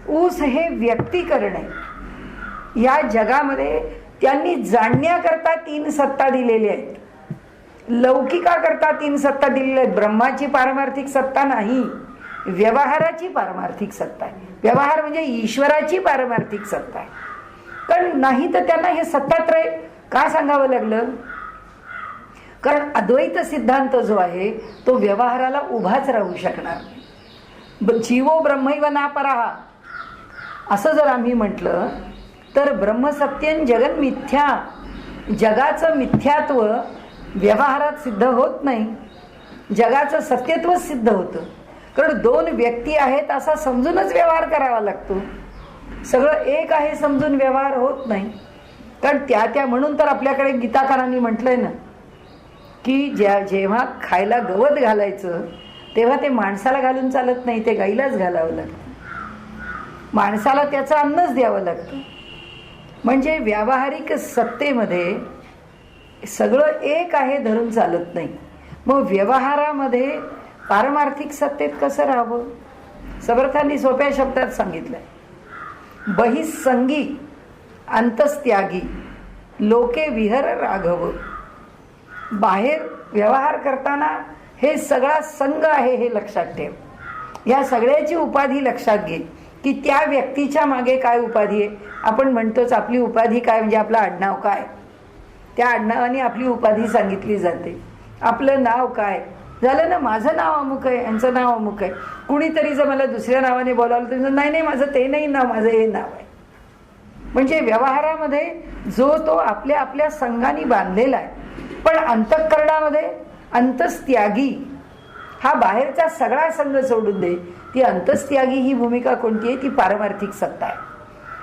[SPEAKER 1] ऊस हे व्यक्तीकरण आहे. या जगामध्ये त्यांनी जाणण्याकरता 3 सत्ता दिलेल्या आहेत, लौकिकाकरता 3 सत्ता दिलेल्या आहेत. ब्रह्माची पारमार्थिक सत्ता नाही, व्यवहाराची पारमार्थिक सत्ता आहे. व्यवहार म्हणजे ईश्वराची पारमार्थिक सत्ता आहे. कारण नाही तर त्यांना हे सत्तात्रय का सांगावं लागलं? कारण अद्वैत सिद्धांत जो आहे तो व्यवहाराला उभाच राहू शकणार नाही. जीवो ब्रह्मैव ना पराहा असं जर आम्ही म्हटलं तर ब्रह्मसत्यं जगन मिथ्या, जगाचं मिथ्यात्व व्यवहारात सिद्ध होत नाही, जगाचं सत्यत्व सिद्ध होतं. कारण दोन व्यक्ती आहेत असा समजूनच व्यवहार करावा लागतो. सगळं एक आहे समजून व्यवहार होत नाही. कारण त्या म्हणून तर आपल्याकडे गीताकारांनी म्हटलंय ना की जेव्हा खायला गवत घालायचं तेव्हा ते माणसाला घालून चालत नाही, ते गाईलाच घालावं लागतं. माणसाला त्याचं अन्नच द्यावं लागतं. म्हणजे व्यावहारिक सत्तेमध्ये सगळं एक आहे धरून चालत नाही. मग व्यवहारामध्ये पारमार्थिक सत्तेत कसं राहावं? समर्थांनी सोप्या शब्दात सांगितलंय, बहिसंगी अंतस्त्यागी लोके विहर राघव. बाहेर व्यवहार करताना हे सगळा संघ आहे हे लक्षात ठेव. या सगळ्याची उपाधी लक्षात घे की त्या व्यक्तीच्या मागे काय उपाधी आहे. आपण म्हणतोच आपली उपाधी काय, म्हणजे आपलं आडनाव काय, त्या आडनावाने आपली उपाधी सांगितली जाते. आपलं नाव काय झालं ना, माझं नाव अमुक आहे, यांचं नाव अमुक आहे. कुणीतरी जर मला दुसऱ्या नावाने बोलावलं तर नाही माझं ते नाही नाव, माझं हे नाव आहे. म्हणजे व्यवहारामध्ये जो तो आपल्या आपल्या संघाने बांधलेला आहे. पण अंतःकरणामध्ये अंतस्त्यागी हा बाहेरचा सगळा संघ सोडून दे. ती अंतस्त्यागी ही भूमिका कोणती आहे? ती पारमार्थिक सत्ता आहे.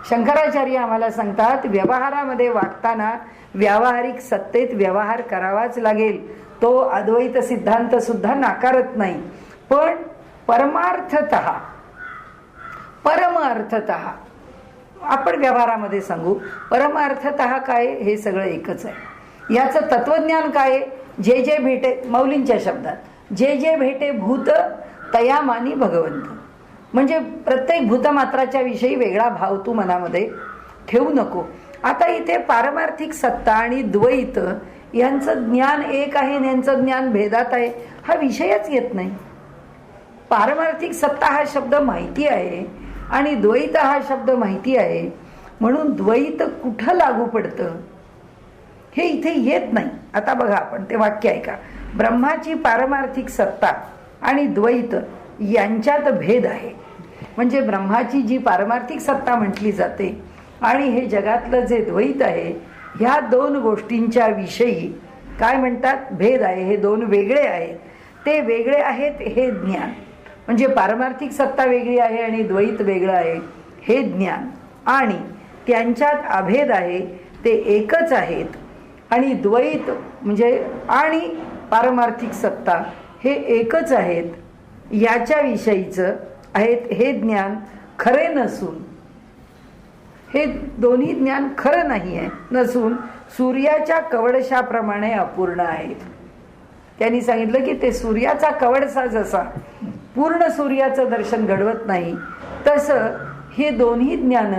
[SPEAKER 1] शंकराचार्य आम्हाला सांगतात व्यवहारामध्ये वागताना व्यावहारिक सत्तेत व्यवहार करावाच लागेल. तो अद्वैत सिद्धांत सुद्धा नाकारत नाही. पण परमार्थतः आपण व्यवहारामध्ये सांगू परमार्थतः काय, हे सगळं एकच आहे. याचं तत्वज्ञान काय? जे जे भेटे, मौलींच्या शब्दात जे जे भेटे भूत तयामानी भगवंत. म्हणजे प्रत्येक भूतमात्राच्या विषयी वेगळा भाव तू मनामध्ये ठेवू नको. आता इथे पारमार्थिक सत्ता आणि द्वैत यांचं ज्ञान एक आहे आणि यांचं ज्ञान भेदात आहे हा विषयच येत नाही. पारमार्थिक सत्ता हा शब्द माहिती आहे आणि द्वैत हा शब्द माहिती आहे, म्हणून द्वैत कुठं लागू पडतं हे इथे येत नाही. आता बघा आपण ते वाक्य ऐका. ब्रह्माची पारमार्थिक सत्ता आणि द्वैत यांच्यात भेद आहे. म्हणजे ब्रह्माची जी पारमार्थिक सत्ता म्हटली जाते आणि हे जगातलं जे द्वैत आहे, ह्या दोन गोष्टींच्या विषयी काय म्हणतात? भेद आहे. हे दोन वेगळे आहेत. ते वेगळे आहेत हे ज्ञान. म्हणजे पारमार्थिक सत्ता वेगळी आहे आणि द्वैत वेगळं आहे हे ज्ञान. आणि त्यांच्यात अभेद आहे, ते एकच आहेत. आणि द्वैत म्हणजे आणि पारमार्थिक सत्ता हे एकच आहेत याच्या विषयीचं आहेत हे ज्ञान खरे नसून, हे दोन्ही ज्ञान खरं नाही आहे नसून सूर्याच्या कवडशाप्रमाणे अपूर्ण आहेत. त्यांनी सांगितलं की ते सूर्याचा कवडसा जसा पूर्ण सूर्याचं दर्शन घडवत नाही, तसं हे दोन्ही ज्ञान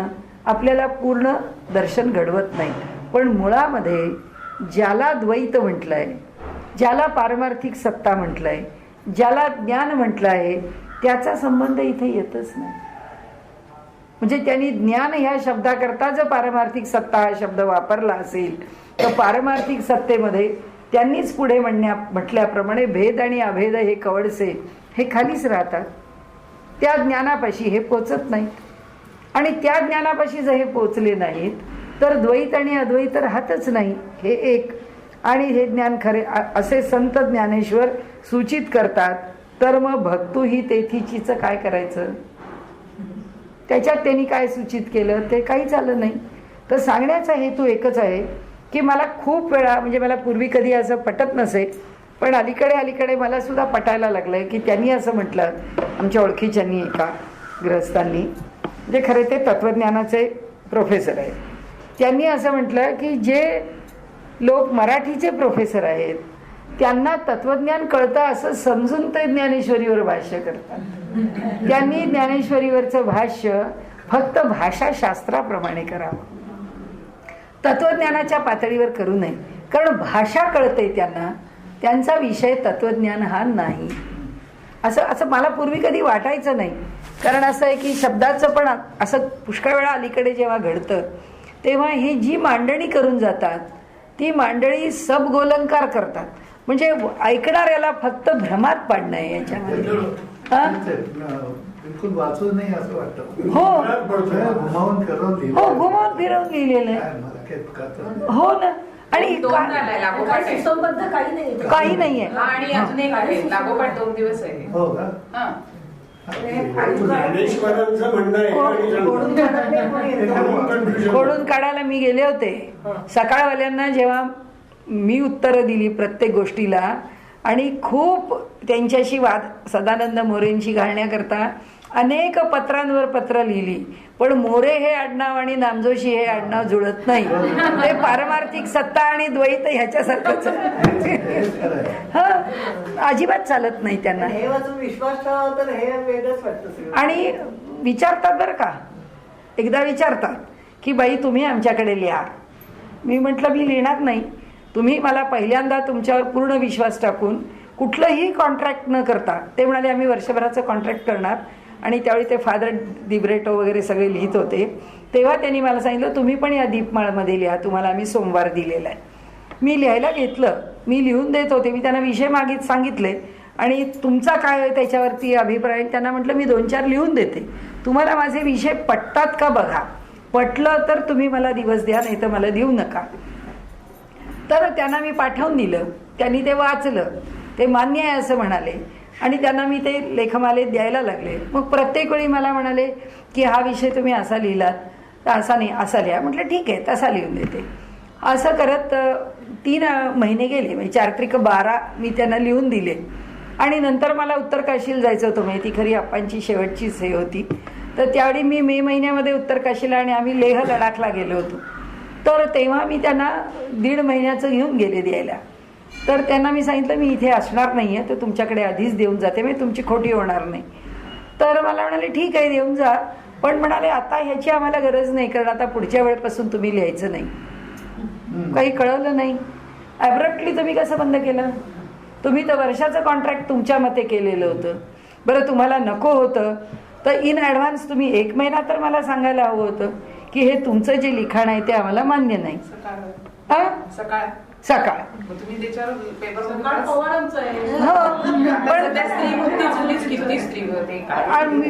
[SPEAKER 1] आपल्याला पूर्ण दर्शन घडवत नाही. पण मुळामध्ये ज्याला द्वैत म्हटलंय, ज्याला पारमार्थिक सत्ता म्हटलंय, ज्याला ज्ञान म्हटलं आहे, त्याचा संबंध इथे येतच नाही. म्हणजे त्यांनी ज्ञान ह्या शब्दाकरता जर पारमार्थिक सत्ता हा शब्द वापरला असेल तर पारमार्थिक सत्तेमध्ये त्यांनीच पुढे म्हटल्याप्रमाणे भेद आणि अभेद हे कवडसे हे खालीच राहतात. त्या ज्ञानापाशी हे पोचत नाहीत. आणि त्या ज्ञानापाशी जर हे पोचले नाहीत तर द्वैत आणि अद्वैत राहतच नाही, हे एक. आणि हे ज्ञान खरे असे संत ज्ञानेश्वर सूचित करतात. तर मग भक्तू ही तेथीचीच काय करायचं? त्याच्यात त्यांनी काय सूचित केलं ते काही झालं नाही. तर सांगण्याचा हेतू एकच आहे की मला खूप वेळा, म्हणजे मला पूर्वी कधी असं पटत नसे, पण अलीकडे मला सुद्धा पटायला लागलंय की त्यांनी असं म्हटलं, आमच्या ओळखीच्यांनी एका गृहस्थांनी, जे खरे ते तत्वज्ञानाचे प्रोफेसर आहेत, त्यांनी असं म्हटलं की जे लोक मराठीचे प्रोफेसर आहेत त्यांना तत्वज्ञान कळतं असं समजून ते ज्ञानेश्वरीवर भाष्य करतात. त्यांनी ज्ञानेश्वरीवरचं भाष्य फक्त भाषाशास्त्राप्रमाणे करावं, तत्वज्ञानाच्या पातळीवर करू नये. कारण भाषा कळते त्यांना, त्यांचा विषय तत्वज्ञान हा नाही. असं मला पूर्वी कधी वाटायचं नाही. कारण असं आहे की शब्दाचं पण असं पुष्कळ वेळा अलीकडे जेव्हा घडतं तेव्हा ही जी मांडणी करून जातात ती मांडणी सबगोलंकार करतात. म्हणजे ऐकणाऱ्याला फक्त भ्रमात पाडणं आहे याच्यामध्ये.
[SPEAKER 2] बिलकुल वाचून नाही असं वाटतं.
[SPEAKER 1] हो,
[SPEAKER 2] घुमावून
[SPEAKER 1] फिरवून लिहिलेलं आहे. हो ना. आणि काही नाहीये.
[SPEAKER 3] आणि अजून एक आहे लागोपाठ 2 दिवस आहे.
[SPEAKER 2] हो का?
[SPEAKER 3] ज्ञानेश्वरांचं म्हणणं आहे आणि
[SPEAKER 1] खोडून काढायला मी गेले होते. सकाळवाल्यांना जेव्हा मी उत्तरं दिली प्रत्येक गोष्टीला आणि खूप त्यांच्याशी वाद सदानंद मोरेंशी घालण्याकरता अनेक पत्रांवर पत्र लिहिली, पण मोरे हे आडनाव आणि नामजोशी हे आडनाव जुळत नाही. ते पारमार्थिक सत्ता आणि द्वैत ह्याच्यासारखंच हा अजिबात चालत नाही त्यांना.
[SPEAKER 4] हे वाचून विश्वास ठेवा तर हे वेगळंच वाटतं.
[SPEAKER 1] आणि विचारतात बरं का, एकदा विचारतात की बाई तुम्ही आमच्याकडे लिहा. मी म्हटलं मी लिहिणार नाही. तुम्ही मला पहिल्यांदा तुमच्यावर पूर्ण विश्वास टाकून कुठलंही कॉन्ट्रॅक्ट न करता, ते म्हणाले आम्ही वर्षभराचं कॉन्ट्रॅक्ट करणार. आणि त्यावेळी ते फादर दिब्रेटो वगैरे सगळे लिहित होते. तेव्हा त्यांनी मला सांगितलं तुम्ही पण या दीपमाळमध्ये लिहा, तुम्हाला आम्ही सोमवार दिलेला आहे. मी लिहायला घेतलं, मी लिहून देत होते. मी त्यांना विषय सांगितले आणि तुमचा काय त्याच्यावरती अभिप्राय. त्यांना म्हटलं मी 2-4 लिहून देते, तुम्हाला माझे विषय पटतात का बघा, पटलं तर तुम्ही मला दिवस द्या, नाही तर मला देऊ नका. तर त्यांना मी पाठवून दिलं. त्यांनी ते वाचलं, ते मान्य आहे असं म्हणाले आणि त्यांना मी ते लेखमालेत द्यायला लागले. मग प्रत्येक वेळी मला म्हणाले की हा विषय तुम्ही असा लिहिलात तर असा नाही, असा लिहा. म्हटलं ठीक आहे, तसा लिहून देते. असं करत 3 महिने गेले. म्हणजे 4-12 मी त्यांना लिहून दिले. आणि नंतर मला उत्तर काशीला जायचं होतं. म्हणजे ती खरी आप्पांची शेवटचीच हे होती. तर त्यावेळी मी मे महिन्यामध्ये उत्तर काशीला आणि आम्ही लेह लडाखला गेलो होतो. तर तेव्हा मी त्यांना 1.5 महिन्याचं घेऊन गेले द्यायला. तर त्यांना मी सांगितलं मी इथे असणार नाही आहे, तर तुमच्याकडे आधीच देऊन जाते, म्हणजे तुमची खोटी होणार नाही. तर मला म्हणाले ठीक आहे देऊन जा, पण म्हणाले आता ह्याची आम्हाला गरज नाही, कारण आता पुढच्या वेळेपासून तुम्ही लिहायचं नाही. काही कळवलं नाही. ॲब्रप्टली तुम्ही कसं बंद केलं? तुम्ही तर वर्षाचं कॉन्ट्रॅक्ट तुमच्या मते केलेलं होतं. बरं तुम्हाला नको होतं तर इन ॲडव्हान्स तुम्ही 1 महिना तर मला सांगायला हवं होतं की हे तुमचं जे लिखाण आहे ते आम्हाला मान्य नाही. सकाळ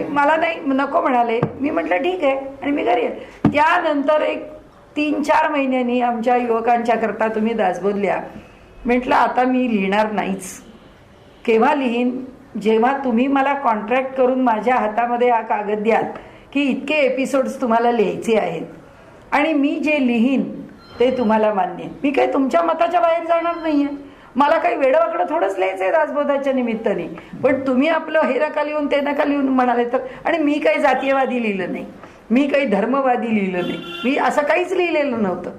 [SPEAKER 1] मला नाही नको म्हणाले. मी म्हटलं ठीक आहे आणि मी घरी आहे. त्यानंतर एक 3-4 महिन्यांनी आमच्या युवकांच्या करता तुम्ही दासबोध लिहा. म्हटलं आता मी लिहिणार नाहीच. केव्हा लिहीन? जेव्हा तुम्ही मला कॉन्ट्रॅक्ट करून माझ्या हातामध्ये हा कागद द्याल की इतके एपिसोड्स तुम्हाला लिहायचे आहेत आणि मी जे लिहीन ते तुम्हाला मान्य. मी काही तुमच्या मताच्या बाहेर जाणार नाहीये. मला काही वेडवाकडं थोडंच लिहायचंय दासबोधाच्या निमित्ताने, पण तुम्ही आपलं हे नका लिहून ते नका लिहून म्हणाले तर. आणि मी काही जातीयवादी लिहिलं नाही, मी काही धर्मवादी लिहिलं नाही, मी असं काहीच लिहिलेलं नव्हतं.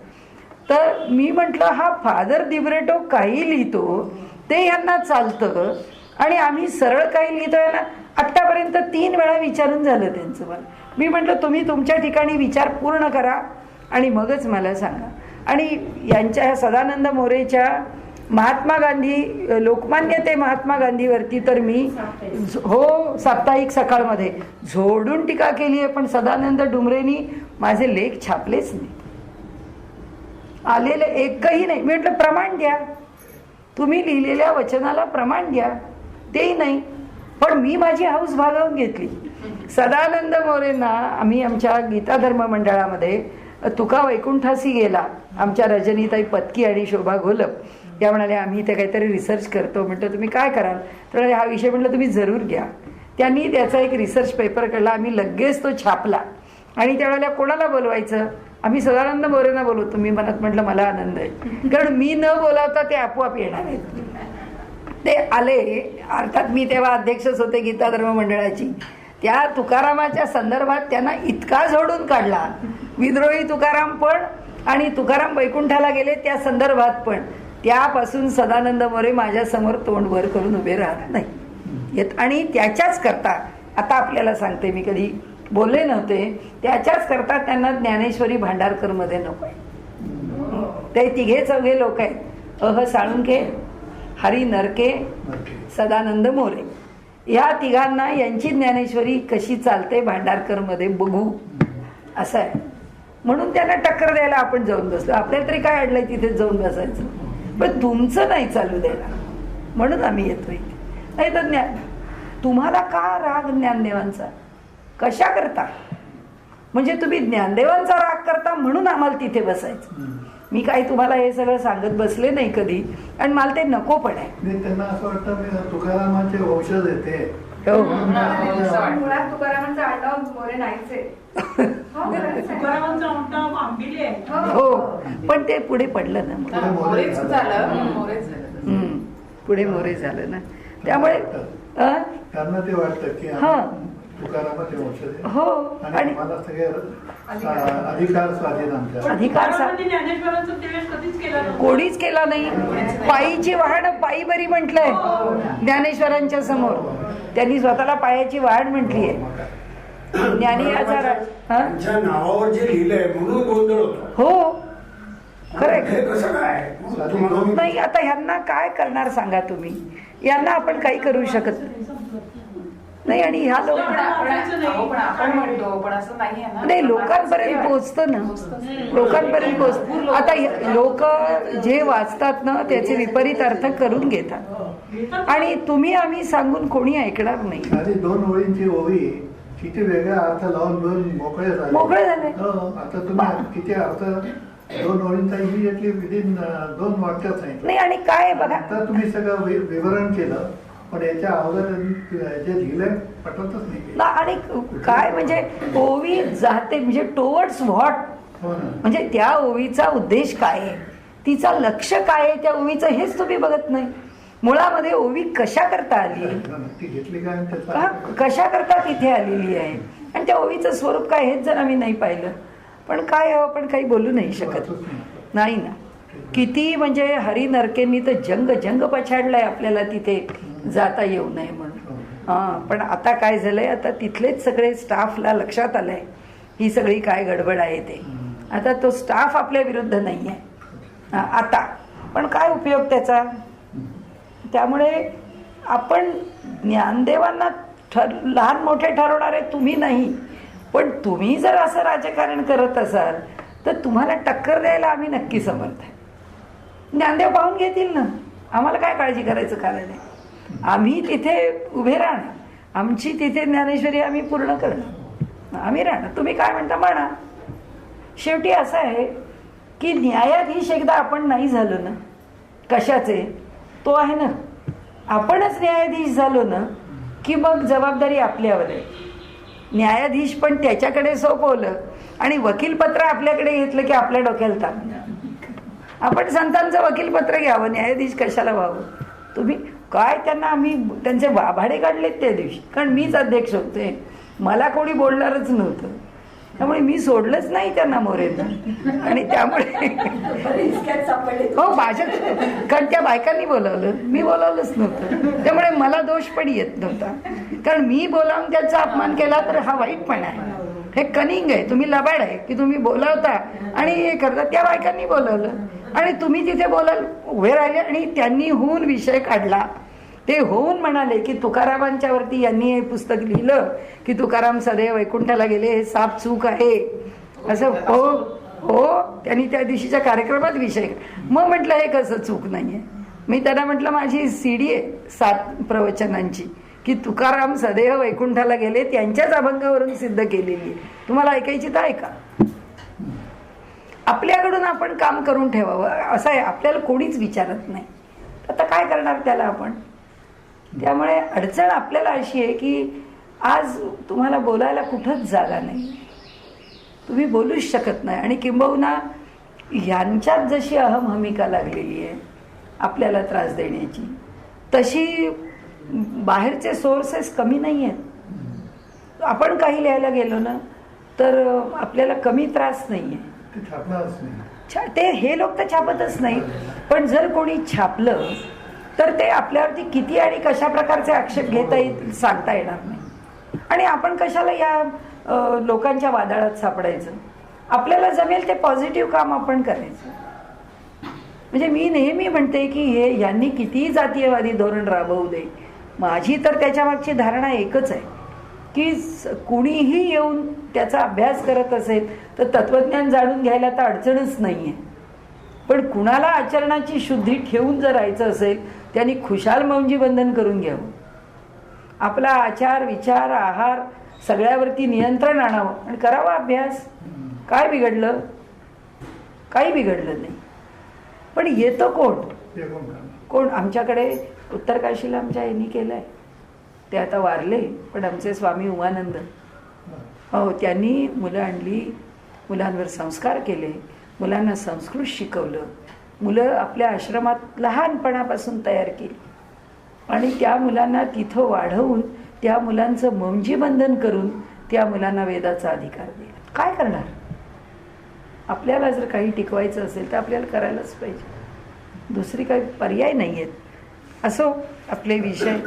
[SPEAKER 1] तर मी म्हटलं हा फादर दिब्रेटो काही लिहितो ते यांना चालतं आणि आम्ही सरळ काही लिहितोय ना. आत्तापर्यंत 3 वेळा विचारून झालं त्यांचं मला. मी म्हटलं तुम्ही तुमच्या ठिकाणी विचार पूर्ण करा आणि मगच मला सांगा. आणि यांच्या ह्या सदानंद मोरेच्या महात्मा गांधी लोकमान्य ते महात्मा गांधीवरती तर मी साप्ताहिक सकाळमध्ये झोडून टीका केली आहे, पण सदानंद डुमरेंनी माझे लेख छापलेच नाही, आलेले एकही नाही. मी म्हटलं प्रमाण द्या, तुम्ही लिहिलेल्या वचनाला प्रमाण द्या, तेही नाही. पण मी माझी हौस भागवून घेतली. सदानंद मोरेंना आम्ही आमच्या गीता धर्म मंडळामध्ये तुका वैकुंठासी गेला, आमच्या रजनीताई पत्की आणि शोभा घोलप त्या म्हणाल्या आम्ही इथे काहीतरी रिसर्च करतो. म्हटलं तुम्ही काय कराल? तर हा विषय म्हटलं तुम्ही जरूर घ्या. त्यांनी त्याचा एक रिसर्च पेपर काढला, आम्ही लगेच तो छापला. आणि त्यावेळेला कोणाला बोलवायचं? आम्ही सदानंद मोरेंना बोलवतो. मी मनात म्हटलं मला आनंद आहे, कारण मी न बोलावता ते आपोआप येणार आहेत. ते आले. अर्थात मी तेव्हा अध्यक्षच होते गीता धर्म मंडळाची. त्या तुकारामाच्या संदर्भात त्यांना इतका झोडून काढला, विद्रोही तुकाराम पण आणि तुकाराम वैकुंठाला गेले त्या संदर्भात पण. त्यापासून सदानंद मोरे माझ्या समोर तोंड वर करून उभे राहत नाही. आणि त्याच्याच करता आता आपल्याला सांगते, मी कधी बोलले नव्हते, त्याच्याच करता त्यांना ज्ञानेश्वरी भांडारकर मध्ये नको आहे. ते 3-4 लोक आहेत, साळुंखे, हरी नरके, सदानंद मोरे. या 3घांना यांची ज्ञानेश्वरी कशी चालते भांडारकर मध्ये बघू असं आहे. म्हणून त्यांना टक्कर द्यायला आपण जाऊन बसलो. आपल्याला तरी काय अडलंय तिथे जाऊन बसायचं, पण तुमचं नाही चालू द्यायला, म्हणून आम्ही येतोय. नाही तर तुम्हाला का राग ज्ञानदेवांचा कशा करता? म्हणजे तुम्ही ज्ञानदेवांचा राग करता म्हणून आम्हाला तिथे बसायचं. मी काही तुम्हाला हे सगळं सांगत बसले नाही कधी, आणि मला ते नको पण आहे.
[SPEAKER 2] नाही, त्यांना असं वाटतं मी तुकारामांचे वंशज येते.
[SPEAKER 1] हो.
[SPEAKER 3] मुळात तुकारामांचं आडनाव मोरे नाहीच आहे.
[SPEAKER 4] तुकारामांचं आडनाव आंबिले आहे.
[SPEAKER 1] हो, पण ते पुढे पडलं ना मग.
[SPEAKER 3] मोरेच झालं, मोरेच झालं.
[SPEAKER 1] पुढे मोरे झालं ना, त्यामुळे
[SPEAKER 2] त्यांना ते वाटतं की
[SPEAKER 1] हा.
[SPEAKER 2] तुकारामाचे वंशज आहे.
[SPEAKER 1] हो,
[SPEAKER 2] आणि
[SPEAKER 1] आणि
[SPEAKER 2] मला सगळे अधिकार स्वाधीन आमच्या.
[SPEAKER 1] अधिकार
[SPEAKER 4] ज्ञानेश्वरांचं त्यावेळेस कधीच केलं नव्हतं.
[SPEAKER 1] कोणीच केला नाही. पायीची वाहन पायी बरी म्हटलंय ज्ञानेश्वरांच्या समोर. त्यांनी स्वतःला पायाची वाहन म्हटली आहे. ज्ञानी आजार
[SPEAKER 5] त्यांच्या नावावर जे लिहिलंय म्हणून गोंधळ होतो.
[SPEAKER 1] हो, खरंय.
[SPEAKER 5] हे कसं काय
[SPEAKER 1] नाही, आता ह्यांना काय करणार सांगा तुम्ही. यांना आपण काही करू शकत नाही. आणि ह्या लोक
[SPEAKER 3] आपण म्हणतो पण असं नाही आहे ना.
[SPEAKER 1] नाही, लोकांपर्यंत पोहोचतं ना, लोकांपर्यंत पोहोचत. आता लोक जे वाचतात ना त्याचे विपरीत अर्थ करून घेतात, आणि तुम्ही आम्ही सांगून कोणी ऐकणार नाही.
[SPEAKER 2] आधी 2 ओळींची ओवी किती वेगळा अर्थ लावून मोकळे झाले. आता तुम्ही किती अर्थ 2 ओळींचा इमिडिएटली विदिन 2 वाक्यात सांगितलं.
[SPEAKER 1] नाही, आणि काय बघा,
[SPEAKER 2] आता तुम्ही सगळं विवरण केलं, पण याच्या अगोदर जे लिहिलंय पटतच नाही.
[SPEAKER 1] आणि काय म्हणजे ओवी जाते म्हणजे टुवर्ड्स व्हॉट,
[SPEAKER 2] हो ना.
[SPEAKER 1] म्हणजे त्या ओवीचा उद्देश काय आहे, तिचा लक्ष काय आहे त्या ओवीचं, हेच तुम्ही बघत नाही. मुळामध्ये ओवी कशा करता आली,
[SPEAKER 2] ती घेतली काय त्याचा
[SPEAKER 1] कशा करता तिथे आलेली आहे, आणि त्या ओवीचं स्वरूप काय हेच जर आम्ही नाही पाहिलं. पण काय आपण काही बोलू नाही शकत. नाही ना, किती म्हणजे हरी नरकेंनी तर जंग जंग पछाडलाय आपल्याला तिथे जाता येऊ नये म्हणून. पण आता काय झालंय, आता तिथलेच सगळे स्टाफला लक्षात आलंय ही सगळी काय गडबड आहे ते. आता तो स्टाफ आपल्या विरुद्ध नाही आहे आता, पण काय उपयोग त्याचा. त्यामुळे आपण ज्ञानदेवांना लहान मोठे ठरवणारे तुम्ही नाही, पण तुम्ही जर असं राजकारण करत असाल तर तुम्हाला टक्कर द्यायला आम्ही नक्की समर्थ आहे. ज्ञानदेव पाहून घेतील ना, आम्हाला काय काळजी करायचं कारण आहे. आम्ही तिथे उभे राहणार, आमची तिथे ज्ञानेश्वरी आम्ही पूर्ण करणार, आम्ही राहणार. तुम्ही काय म्हणता म्हणा. शेवटी असं आहे की न्यायाधीश एकदा आपण नाही झालो ना कशाचे, तो आहे ना, आपणच न्यायाधीश झालो ना की मग जबाबदारी आपल्यावर आहे. न्यायाधीश पण त्याच्याकडे सोपवलं आणि वकीलपत्र आपल्याकडे घेतलं की आपल्या डोक्याला ताप. आपण संतांचं वकीलपत्र घ्यावं, न्यायाधीश कशाला व्हावं. तुम्ही काय, त्यांना आम्ही त्यांचे भाडे काढलेत त्या दिवशी, कारण मीच अध्यक्ष होते, मला कोणी बोलणारच नव्हतं, त्यामुळे मी सोडलंच नाही त्यांना मोरेंना. आणि त्यामुळे हो माझ्या, कारण त्या बायकांनी बोलावलं, मी बोलावलंच नव्हतं, त्यामुळे मला दोष पण येत नव्हता. कारण मी बोलावून त्यांचा अपमान केला तर हा वाईटपणा आहे, हे कनिंग आहे. तुम्ही लबाड आहे की तुम्ही बोलावता आणि हे करता. त्या बायकांनी बोलावलं आणि तुम्ही तिथे बोलाल उभे राहिले, आणि त्यांनी होऊन विषय काढला. ते होऊन म्हणाले की तुकारामांच्या वरती यांनी हे पुस्तक लिहिलं की तुकाराम सदैव वैकुंठाला गेले, हे साप चूक आहे असं. हो हो, त्यांनी त्या दिवशीच्या कार्यक्रमात विषय. मग म्हटलं हे कसं चूक नाहीये. मी त्यांना म्हटलं माझी CD आहे 7 प्रवचनांची की तुकाराम सदैव वैकुंठाला गेले, त्यांच्याच अभंगावरून सिद्ध केलेली आहे. तुम्हाला ऐकायची तर ऐका. आपल्याकडून आपण काम करून ठेवावं असं आहे, आपल्याला कोणीच विचारत नाही. आता काय करणार त्याला आपण. त्यामुळे अडचण आपल्याला अशी आहे की आज तुम्हाला बोलायला कुठंच जागा नाही, तुम्ही बोलूच शकत नाही. आणि किंबहुना यांच्यात जशी अहमहमिका लागलेली आहे आपल्याला त्रास देण्याची, तशी बाहेरचे सोर्सेस कमी नाही आहेत. आपण काही लिहायला गेलो ना तर आपल्याला कमी त्रास नाही आहे. ते हे लोक तर छापतच नाही, पण जर कोणी छापलं तर ते आपल्यावरती किती आणि कशा प्रकारचे आक्षेप घेता येईल सांगता येणार नाही. आणि आपण कशाला या लोकांच्या वादळात सापडायचं. आपल्याला जमेल ते पॉझिटिव्ह काम आपण करायचं. म्हणजे मी नेहमी म्हणते की हे यांनी कितीही जातीयवादी धोरण राबवू दे, माझी तर त्याच्या मागची धारणा एकच आहे की कुणीही येऊन त्याचा अभ्यास करत असेल तर तत्वज्ञान जाणून घ्यायला तर अडचणच नाहीये. पण कुणाला आचरणाची शुद्धी ठेवून जर राहायचं असेल त्यांनी खुशाल मौंजी बंधन करून घ्यावं. आपला आचार विचार आहार सगळ्यावरती नियंत्रण आणावं आणि करावा अभ्यास. काय बिघडलं, काही बिघडलं नाही. पण येतं कोण?
[SPEAKER 2] ते कोण करणार?
[SPEAKER 1] कोण? आमच्याकडे उत्तरकाशीला आमच्या यांनी केलंय, ते आता वारले, पण आमचे स्वामी उमानंद, हो, त्यांनी मुलं आणली, मुलांवर संस्कार केले, मुलांना संस्कृत शिकवलं, मुलं आपल्या आश्रमात लहानपणापासून तयार केली आणि त्या मुलांना तिथं वाढवून त्या मुलांचं मौंजीबंधन करून त्या मुलांना वेदाचा अधिकार दिला. काय करणार? आपल्याला जर काही टिकवायचं असेल तर आपल्याला करायलाच पाहिजे, दुसरी काही पर्याय नाही आहेत. असो आपले विषय,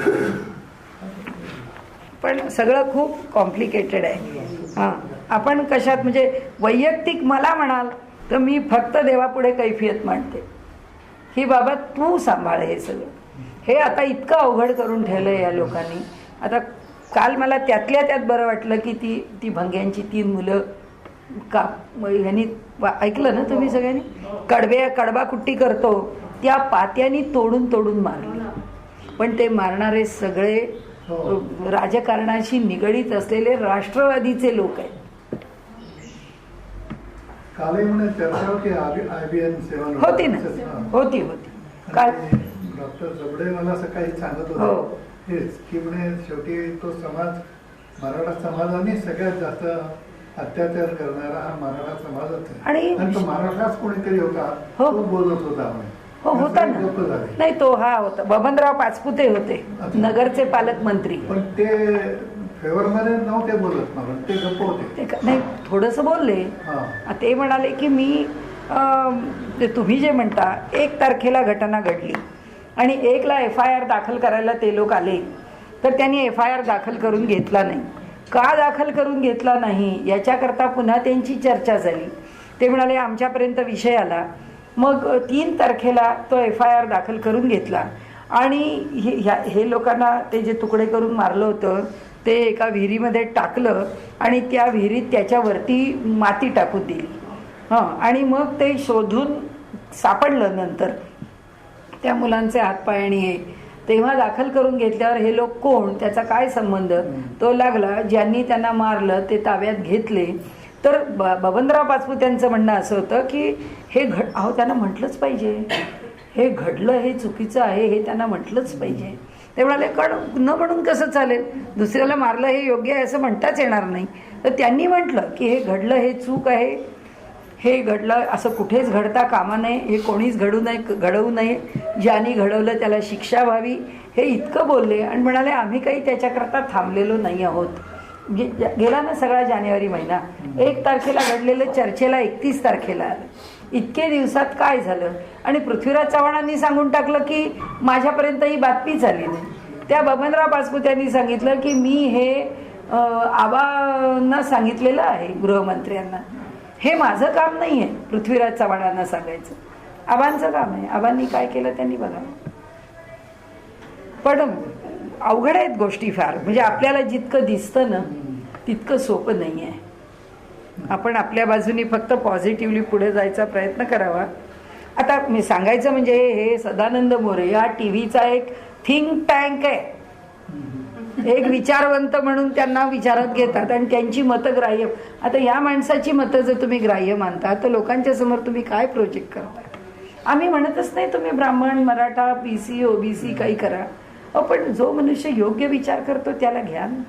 [SPEAKER 1] पण सगळं खूप कॉम्प्लिकेटेड आहे. हां, आपण कशात म्हणजे वैयक्तिक मला म्हणाल तर मी फक्त देवापुढे कैफियत मांडते, ही बाबा तू सांभाळ हे सगळं. हे आता इतकं अवघड करून ठेवलंय या लोकांनी. आता काल मला त्यातल्या त्यात बरं वाटलं की ती भंग्यांची 3 मुलं का ह्यांनी ऐकलं ना तुम्ही सगळ्यांनी, कडबा कुट्टी करतो त्या पात्यांनी तोडून मारली. पण ते मारणारे सगळे राजकारणाशी निगडीत असलेले राष्ट्रवादीचे लोक आहेत.
[SPEAKER 2] कालही म्हणे चर्चा होती IBN 7
[SPEAKER 1] होती ना, होती काल
[SPEAKER 2] डॉक्टर जबडे मला सकाळी सांगत
[SPEAKER 1] हो.
[SPEAKER 2] होते हेच की म्हणे शेवटी तो समाज, मराठा समाजाने सगळ्यात जास्त अत्याचार करणारा हा मराठा समाजच आहे. आणि तो मराठाच कोणीतरी होता,
[SPEAKER 1] हो.
[SPEAKER 2] तो बोलत होता म्हणे.
[SPEAKER 1] हो, होता ना.
[SPEAKER 2] गप्प झाले.
[SPEAKER 1] नाही, तो हा होता बबनराव पाचपुते होते, नगरचे पालकमंत्री.
[SPEAKER 2] पण ते फेवरमध्ये नव्हते बोलत ना, ते गप्प होते.
[SPEAKER 1] नाही, थोडंसं बोलले.
[SPEAKER 2] हा.
[SPEAKER 1] ते म्हणाले की मी तुम्ही जे म्हणता 1 तारखेला घटना घडली आणि 1ला FIR दाखल करायला ते लोक आले, तर त्यांनी FIR दाखल करून घेतला नाही. का दाखल करून घेतला नाही याच्याकरता पुन्हा त्यांची चर्चा झाली. ते म्हणाले आमच्यापर्यंत विषय आला, मग 3 तारखेला तो FIR दाखल करून घेतला आणि हे लोकांना ते जे तुकडे करून मारलं होतं ते एका विहिरीमध्ये टाकलं आणि त्या विहिरीत त्याच्यावरती माती टाकून दिली. हां, आणि मग ते शोधून सापडलं नंतर त्या मुलांचे हातपाय आणि हे, तेव्हा दाखल करून घेतल्यावर हे लोक कोण, त्याचा काय संबंध तो लागला. ज्यांनी त्यांना मारलं ते ताब्यात घेतले. तर बबनराव पाचपुत्यांचं म्हणणं असं होतं की हे त्यांना म्हटलंच पाहिजे, हे घडलं, हे चुकीचं आहे, हे त्यांना म्हटलंच पाहिजे. ते म्हणाले न म्हणून कसं चालेल, दुसऱ्याला मारलं हे योग्य आहे असं म्हणताच येणार नाही. तर त्यांनी म्हटलं की हे घडलं, हे चूक आहे, हे घडलं, असं कुठेच घडता कामा नये, हे कोणीच घडवू नये, ज्यांनी घडवलं त्याला शिक्षा व्हावी, हे इतकं बोलले. आणि म्हणाले आम्ही काही त्याच्याकरता थांबलेलो नाही आहोत. गेला ना सगळा जानेवारी महिना, 1 तारखेला घडलेलं चर्चेला 31 तारखेला आलं. इतके दिवसात काय झालं? आणि पृथ्वीराज चव्हाणांनी सांगून टाकलं की माझ्यापर्यंत ही बातमी झाली नाही. त्या बबनराव पाचपुत्यांनी सांगितलं की मी हे आबांना सांगितलेलं आहे, गृहमंत्र्यांना. हे माझं काम नाही आहे पृथ्वीराज चव्हाणांना सांगायचं, आबांचं काम आहे. आबांनी काय केलं त्यांनी बघा. पण अवघड आहेत गोष्टी फार, म्हणजे आपल्याला जितकं दिसतं ना तितकं सोपं नाही आहे. आपण आपल्या बाजूनी फक्त पॉझिटिव्हली पुढे जायचा प्रयत्न करावा. आता मी सांगायचं म्हणजे हे सदानंद मोरे या टीव्हीचा एक थिंक टँक आहे, एक विचारवंत म्हणून त्यांना विचारात घेतात आणि त्यांची मतं ग्राह्य. आता या माणसाची मतं जर तुम्ही ग्राह्य मानता तर लोकांच्या समोर तुम्ही काय प्रोजेक्ट करता? आम्ही म्हणतच नाही तुम्ही ब्राह्मण, मराठा, PC, OBC काही करा, पण जो मनुष्य योग्य विचार करतो त्याला घ्या ना.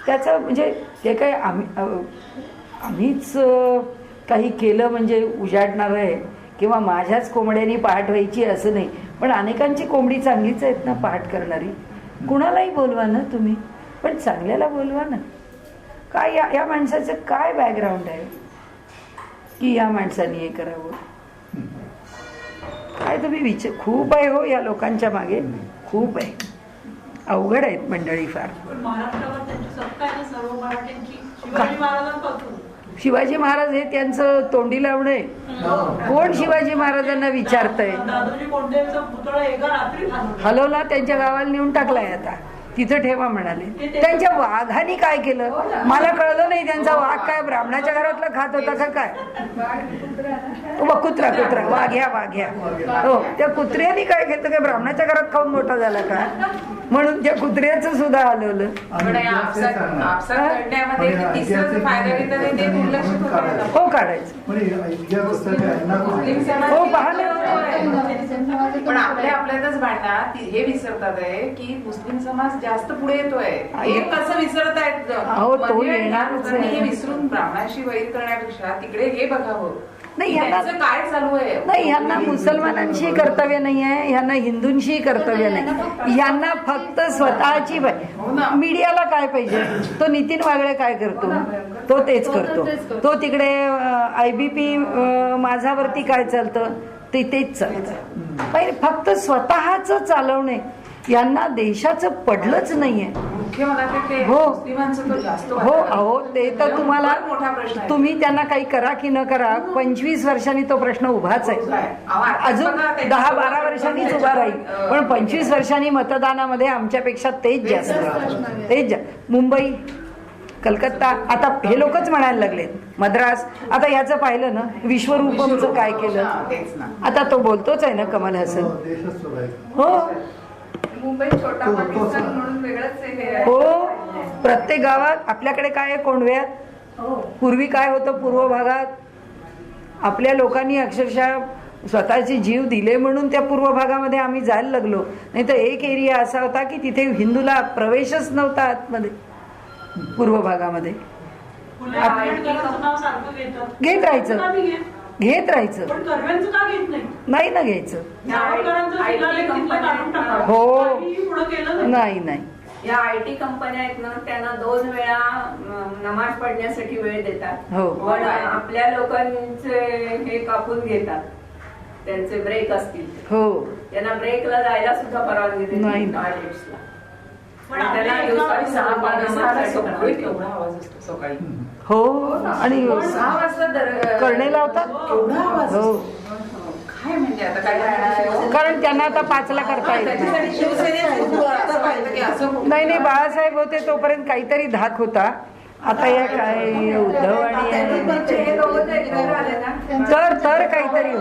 [SPEAKER 1] त्याचं म्हणजे ते काय आम्हीच काही केलं म्हणजे उजाडणार आहे किंवा माझ्याच कोंबड्यांनी पहाट व्हायची असं नाही. पण अनेकांची कोंबडी चांगलीच आहेत ना पहाट करणारी. कुणालाही बोलवा ना तुम्ही, पण चांगल्याला बोलवा ना. काय या माणसाचं काय बॅकग्राऊंड आहे की या माणसाने हे करावं? काय तुम्ही खूप आहे हो या लोकांच्या मागे, खूप आहे. अवघड आहेत मंडळी फार.
[SPEAKER 4] महाराष्ट्रावर त्यांची सत्ता आहे सर्व मराठ्यांची. शिवाजी महाराजांपासून
[SPEAKER 1] शिवाजी महाराज हे त्यांचं तोंडी लावणे. कोण शिवाजी महाराजांना विचारतंय?
[SPEAKER 4] दादोजी कोंडदेवचा पुतळा एका रात्री
[SPEAKER 1] हलवला, त्यांच्या गावाला नेऊन टाकलाय आता. तिथं ठेवा म्हणाले. त्यांच्या वाघाने काय केलं मला कळलं नाही. त्यांचा वाघ काय ब्राह्मणाच्या घरातलं खात होता का काय? कुत्रा कुत्रा वाघ्या हो, त्या कुत्र्याने काय केलं काय ब्राह्मणाच्या घरात खाऊन मोठा झाला का? म्हणून त्या कुत्र्याचं सुद्धा हलवलं. हो काढायचं. हो पाहणं.
[SPEAKER 6] पण आपल्यातच भांडणात हे विसरतात आहे की मुस्लिम समाज जास्त पुढे येतोय. हे कसं विसरतायत?
[SPEAKER 1] तो येणारच आहे.
[SPEAKER 6] हे विसरून ब्राह्मणाशी वैर करण्यापेक्षा तिकडे हे बघावं
[SPEAKER 1] नाही.
[SPEAKER 6] काय चालू आहे.
[SPEAKER 1] नाही, ह्यांना मुसलमानांशी कर्तव्य नाही आहे, ह्यांना हिंदूंशी कर्तव्य नाही. ह्यांना फक्त स्वतःची मीडियाला काय पाहिजे? तो नितीन वागळे काय करतो? तो तेच करतो. तो तिकडे IBP माझावरती काय चालतं ते तेच चालतं. पहिले फक्त स्वतःच चालवणे. यांना देशाचं पडलंच नाहीये. हो हो अहो, ते तर तुम्हाला तुम्ही त्यांना काही करा की न करा 25 वर्षांनी तो प्रश्न उभाच आहे. अजून 10-12 वर्षांनीच उभा राहील. पण 25 वर्षांनी मतदानामध्ये आमच्यापेक्षा तेच जास्त. मुंबई, कलकत्ता, आता हे लोकच म्हणायला लागलेत. मद्रास, आता याचं पाहिलं ना विश्वरूपमचं काय केलं. आता तो बोलतोच आहे ना कमल हसन. हो
[SPEAKER 3] मुंबई छोटा पाकिस्तान म्हणून वेगळंच
[SPEAKER 1] हो. प्रत्येक गावात आपल्याकडे काय आहे कोंडव्यात. पूर्वी काय होतं पूर्व भागात आपल्या लोकांनी अक्षरशः स्वतःचे जीव दिले म्हणून त्या पूर्व भागामध्ये आम्ही जायला लागलो. नाही तर एक एरिया असा होता की तिथे हिंदूला प्रवेशच नव्हता आतमध्ये. पूर्व भागामध्ये घेत राहायचं नाही ना घ्यायचं. हो नाही.
[SPEAKER 7] या IT कंपन्या आहेत ना त्यांना 2 वेळा नमाज पडण्यासाठी वेळ देतात.
[SPEAKER 1] हो.
[SPEAKER 7] पण आपल्या लोकांचे हे कापून घेतात. त्यांचे ब्रेक असतील.
[SPEAKER 1] हो.
[SPEAKER 7] त्यांना ब्रेकला जायला सुद्धा परवानगी देत नाही टॉयलेट्सला. त्यांना दिवसात 6-5
[SPEAKER 6] आवाज असतो सकाळी.
[SPEAKER 1] हो आणि
[SPEAKER 6] 6 वाजता
[SPEAKER 1] करणे लावतात. हो
[SPEAKER 6] काय म्हणजे आता काय
[SPEAKER 1] कारण त्यांना आता 5ला करता येत नाही. बाळासाहेब होते तोपर्यंत काहीतरी धाक होता. आता या काय उद्धव आणि तर काहीतरी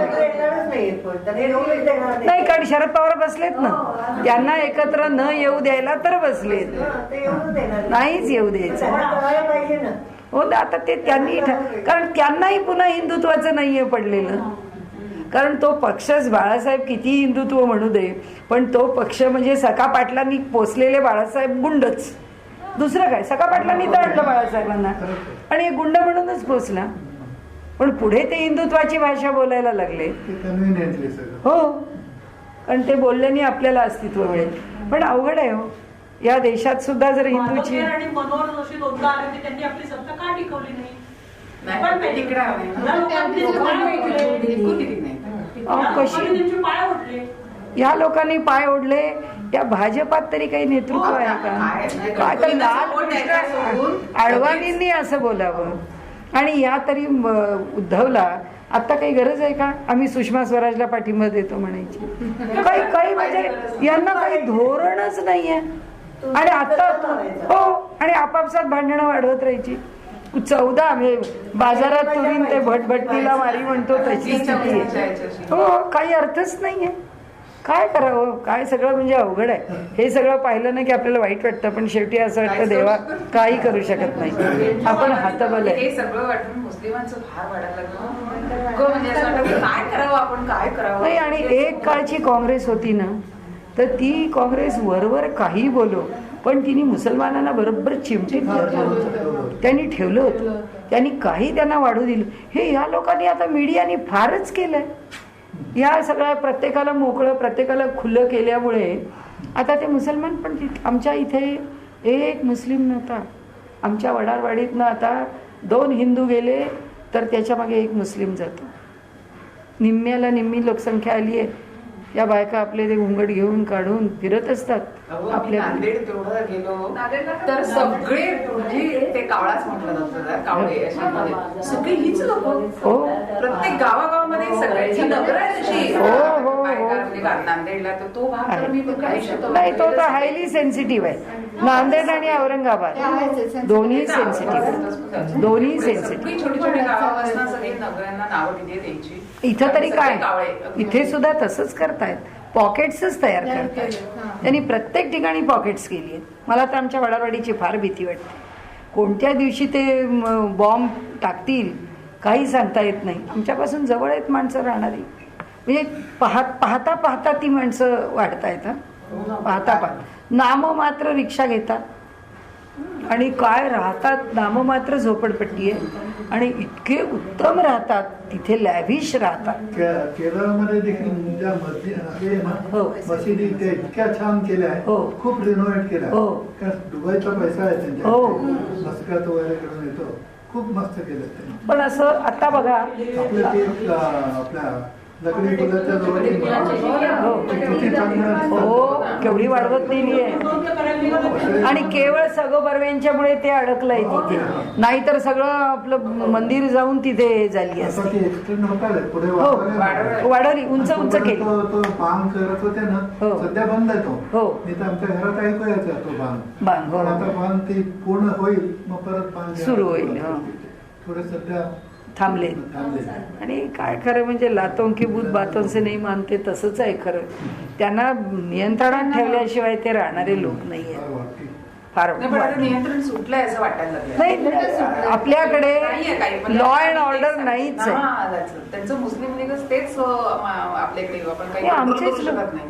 [SPEAKER 1] नाही. कारण शरद पवार बसलेत ना, त्यांना एकत्र न येऊ द्यायला तर बसलेत. नाहीच येऊ द्यायचं. हो ना. आता ते त्यांनी कारण त्यांनाही पुन्हा हिंदुत्वाचं नाहीये पडलेलं. कारण तो पक्षच बाळासाहेब किती हिंदुत्व म्हणू दे पण तो पक्ष म्हणजे सखा पाटलांनी पोचलेले बाळासाहेब गुंडच. दुसरं काय? सखा पाटलांनी तर आणलं बाळासाहेबांना आणि एक गुंड म्हणूनच पोचला. पण पुढे ते हिंदुत्वाची भाषा बोलायला लागले. हो कारण ते बोलल्याने आपल्याला अस्तित्व मिळेल. पण अवघड आहे हो या देशात सुद्धा जर हिंदूची
[SPEAKER 4] मनोहर जोशी 2दा आले त्यांनी आपली सत्ता का टिकवली नाही?
[SPEAKER 1] या लोकांनी पाय ओढले. त्या भाजपात तरी काही नेतृत्व आहे का? काय तर लाल अडवाणींनी असं बोलावं. आणि या तरी उद्धवला आता काही गरज आहे का आम्ही सुषमा स्वराजला पाठिंबा देतो म्हणायची? काही म्हणजे यांना काही धोरणच नाहीये. आणि आता हो आणि आपापसात भांडणं वाढवत राहायची. 14 बाजारात तुरीन ते भटभटणीला मारी म्हणतो तशी स्थिती आहे. हो काही अर्थच नाहीये. काय करावं? काय सगळं म्हणजे अवघड आहे. हे सगळं पाहिलं ना की आपल्याला वाईट वाटतं. पण शेवटी असं वाटतं देवा काही करू शकत नाही. आपण हातबल आहे.
[SPEAKER 6] हे सगळं वाटून मुस्लिमांचं फार वाढायला लागलं. म्हणजे असं वाटतं काय करावं आपण काय करावं
[SPEAKER 1] नाही. आणि एक काळची काँग्रेस होती ना तर ती काँग्रेस वरवर काही बोलो पण तिने मुसलमानांना बरोबर चिमटीत धरलं होतं. त्यांनी ठेवलं होतं. त्यांनी काही त्यांना वाढू दिलं. हे या लोकांनी आता मीडियाने फारच केलंय. या सगळ्या प्रत्येकाला मोकळं प्रत्येकाला खुलं केल्यामुळे आता ते मुसलमान पण आमच्या इथे एक मुस्लिम नव्हता. आमच्या वडारवाडीतनं आता 2 हिंदू गेले तर त्याच्या मागे 1 मुस्लिम जातो. निम्म्याला निम्मी लोकसंख्या आली आहे. या बायका आपले ते घुंगट घेऊन काढून फिरत असतात. आपल्या
[SPEAKER 6] नांदेड तेवढं गेलो तर सगळे ते कावळाच म्हटलं जातं. कावळे अशी सगळी हीच लोक.
[SPEAKER 1] हो
[SPEAKER 6] प्रत्येक गावागावामध्ये सगळ्याची नगर आहे तशी.
[SPEAKER 1] हो हो
[SPEAKER 6] म्हणजे नांदेडला तर तो भाग तर मी आयुष्यात
[SPEAKER 1] नाही, तो तर हायली सेन्सिटिव्ह आहे. नांदेड आणि औरंगाबाद दोन्ही सेन्सिटिव्ह, दोन्ही सेन्सिटिव्ह.
[SPEAKER 6] छोटी छोटी गावापासून सगळी नगरांना नावं दिली द्यायची.
[SPEAKER 1] इथं तरी काय, इथे सुद्धा तसंच करतायत, पॉकेट्सच तयार करतायत. त्यांनी प्रत्येक ठिकाणी पॉकेट्स केली आहेत. मला तर आमच्या वडावाडीची फार भीती वाटते. कोणत्या दिवशी ते बॉम्ब टाकतील काही सांगता येत नाही. आमच्यापासून जवळ आहेत माणसं राहणारी, म्हणजे पाहता पाहता ती माणसं वाढतायत. पाहता नाममात्र रिक्षा घेतात आणि काय राहतात, नाममात्र झोपडपट्टी आहे आणि इतके उत्तम राहतात तिथे, लॅव्हिश राहतात.
[SPEAKER 2] केरळमध्ये देखील ज्या मशिदी त्या इतक्या छान केल्या आहे, खूप रिनोव्हेट केल्या. दुबईचा पैसा आहे त्यांच्या, मस्कत वगैरे करून येतो, खूप मस्त केलं त्यांनी.
[SPEAKER 1] पण असं आता बघा,
[SPEAKER 2] आपलं ते आपल्या लकडी पुलाच्या जवळ
[SPEAKER 1] केवढी वाढवत नेली आहे. आणि केवळ सगळं बर्व्यांच्यामुळे ते अडकलंय तिथे, नाहीतर सगळं आपलं मंदिर जाऊन तिथे झाली असते. वाढवली, उंच उंच केली.
[SPEAKER 2] तो बांग करत होते ना, सध्या बंद आहे तो. मी तर आमच्या घरात ऐकू यायचा तो बांग. आता बांग ते पूर्ण होईल, मग परत बांग
[SPEAKER 1] सुरू होईल.
[SPEAKER 2] थोडं सध्या
[SPEAKER 1] थांबले. आणि काय खरं म्हणजे लातों की भूत बातों से नाही मानते, तसंच आहे खरं. त्यांना नियंत्रणात ठेवल्याशिवाय ते राहणारे लोक नाही आहेत. फार
[SPEAKER 6] नियंत्रण सुटलंय असं वाटायला लागलं.
[SPEAKER 1] नाही, आपल्याकडे लॉ अँड ऑर्डर नाहीच आहे.
[SPEAKER 6] त्यांचं मुस्लिम लीगच तेच आपल्याकडे आपण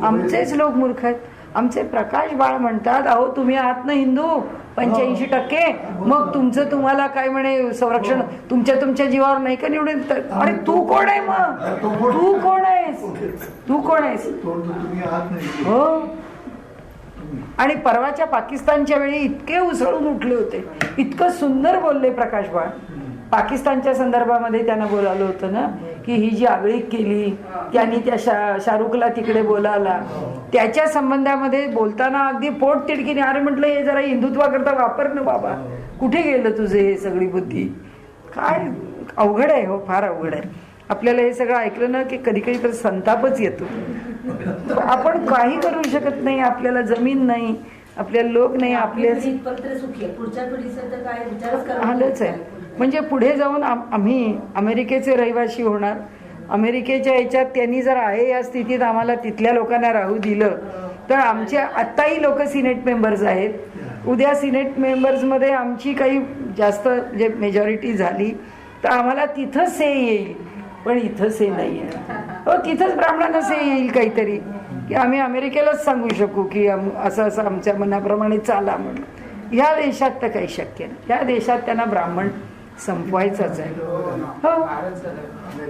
[SPEAKER 1] आमचेच लोक मूर्ख आहेत. आमचे प्रकाश बाळ म्हणतात, अहो तुम्ही आहात ना हिंदू 85%, मग तुमचं तुम्हाला काय म्हणे संरक्षण तुमच्या जीवावर नाही का निवडून. अरे तू कोण आहे, मग तू कोण आहेस, तू कोण आहेस. हो. आणि परवाच्या पाकिस्तानच्या वेळी इतके उसळून उठले होते, इतकं सुंदर बोलले प्रकाश बाळ. पाकिस्तानच्या संदर्भामध्ये त्यांना बोलावलं होतं ना, की ही जी आगळीक केली त्यांनी त्या शाहरुखला तिकडे बोलावला, त्याच्या संबंधामध्ये बोलताना अगदी पोट तिडकीने, अरे म्हटलं हे जरा हिंदुत्वाकरता वापर ना बाबा, कुठे गेलं तुझे हे सगळी बुद्धी. काय अवघड आहे हो, फार अवघड आहे. आपल्याला हे सगळं ऐकलं ना की कधी कधी तर संतापच येतो. आपण काही करू शकत नाही, आपल्याला जमीन नाही, आपल्याला लोक नाही, आपल्याच हालच आहे. म्हणजे पुढे जाऊन आम्ही अमेरिकेचे रहिवासी होणार. अमेरिकेच्या याच्यात त्यांनी जर आहे या स्थितीत आम्हाला तिथल्या लोकांना राहू दिलं तर आमच्या आत्ताही लोक सिनेट मेंबर्स आहेत. उद्या सिनेट मेंबर्समध्ये आमची काही जास्त जे मेजॉरिटी झाली तर आम्हाला तिथं से येईल, पण इथं से नाही आहे. हो, तिथंच ब्राह्मणांना से येईल काहीतरी, की आम्ही अमेरिकेलाच सांगू शकू की असं असं आमच्या मनाप्रमाणे चाला म्हणून. ह्या देशात तर काही शक्य नाही. या देशात त्यांना ब्राह्मण संपवायचंच आहे. हो.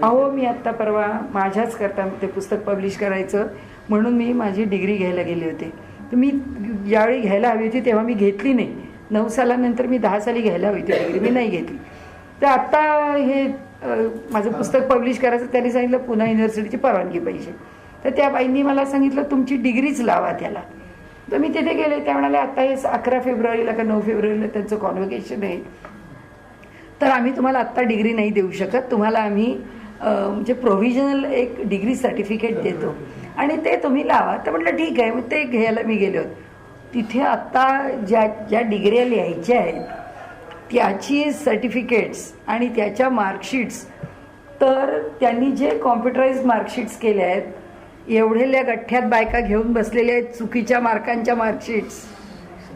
[SPEAKER 1] अहो, मी आत्ता परवा माझ्याच करता ते पुस्तक पब्लिश करायचं म्हणून मी माझी डिग्री घ्यायला गेले होते. तर मी ज्यावेळी घ्यायला हवी होती तेव्हा मी घेतली नाही. 9 सालानंतर मी 10 साली घ्यायला हवी होती डिग्री, मी नाही घेतली. तर आत्ता हे माझं पुस्तक पब्लिश करायचं, त्यांनी सांगितलं पुणे युनिव्हर्सिटीची परवानगी पाहिजे. तर त्या बाईंनी मला सांगितलं तुमची डिग्रीच लावा त्याला. तर मी तिथे गेले, त्या म्हणाले आता हे 11 फेब्रुवारीला का 9 फेब्रुवारीला त्यांचं कॉन्व्होकेशन आहे, तर आम्ही तुम्हाला आत्ता डिग्री नाही देऊ शकत, तुम्हाला आम्ही म्हणजे प्रोव्हिजनल एक डिग्री सर्टिफिकेट देतो आणि ते तुम्ही लावा. तर म्हटलं ठीक आहे. मग ते घ्यायला मी गेले होते. तिथे आत्ता ज्या डिग्र्या लिहायच्या आहेत त्याची सर्टिफिकेट्स आणि त्याच्या मार्कशीट्स, तर त्यांनी जे कॉम्प्युटराइज्ड मार्कशीट्स केल्या आहेत, एवढेल्या गठ्ठ्यात बायका घेऊन बसलेल्या आहेत चुकीच्या मार्कांच्या मार्कशीट्स,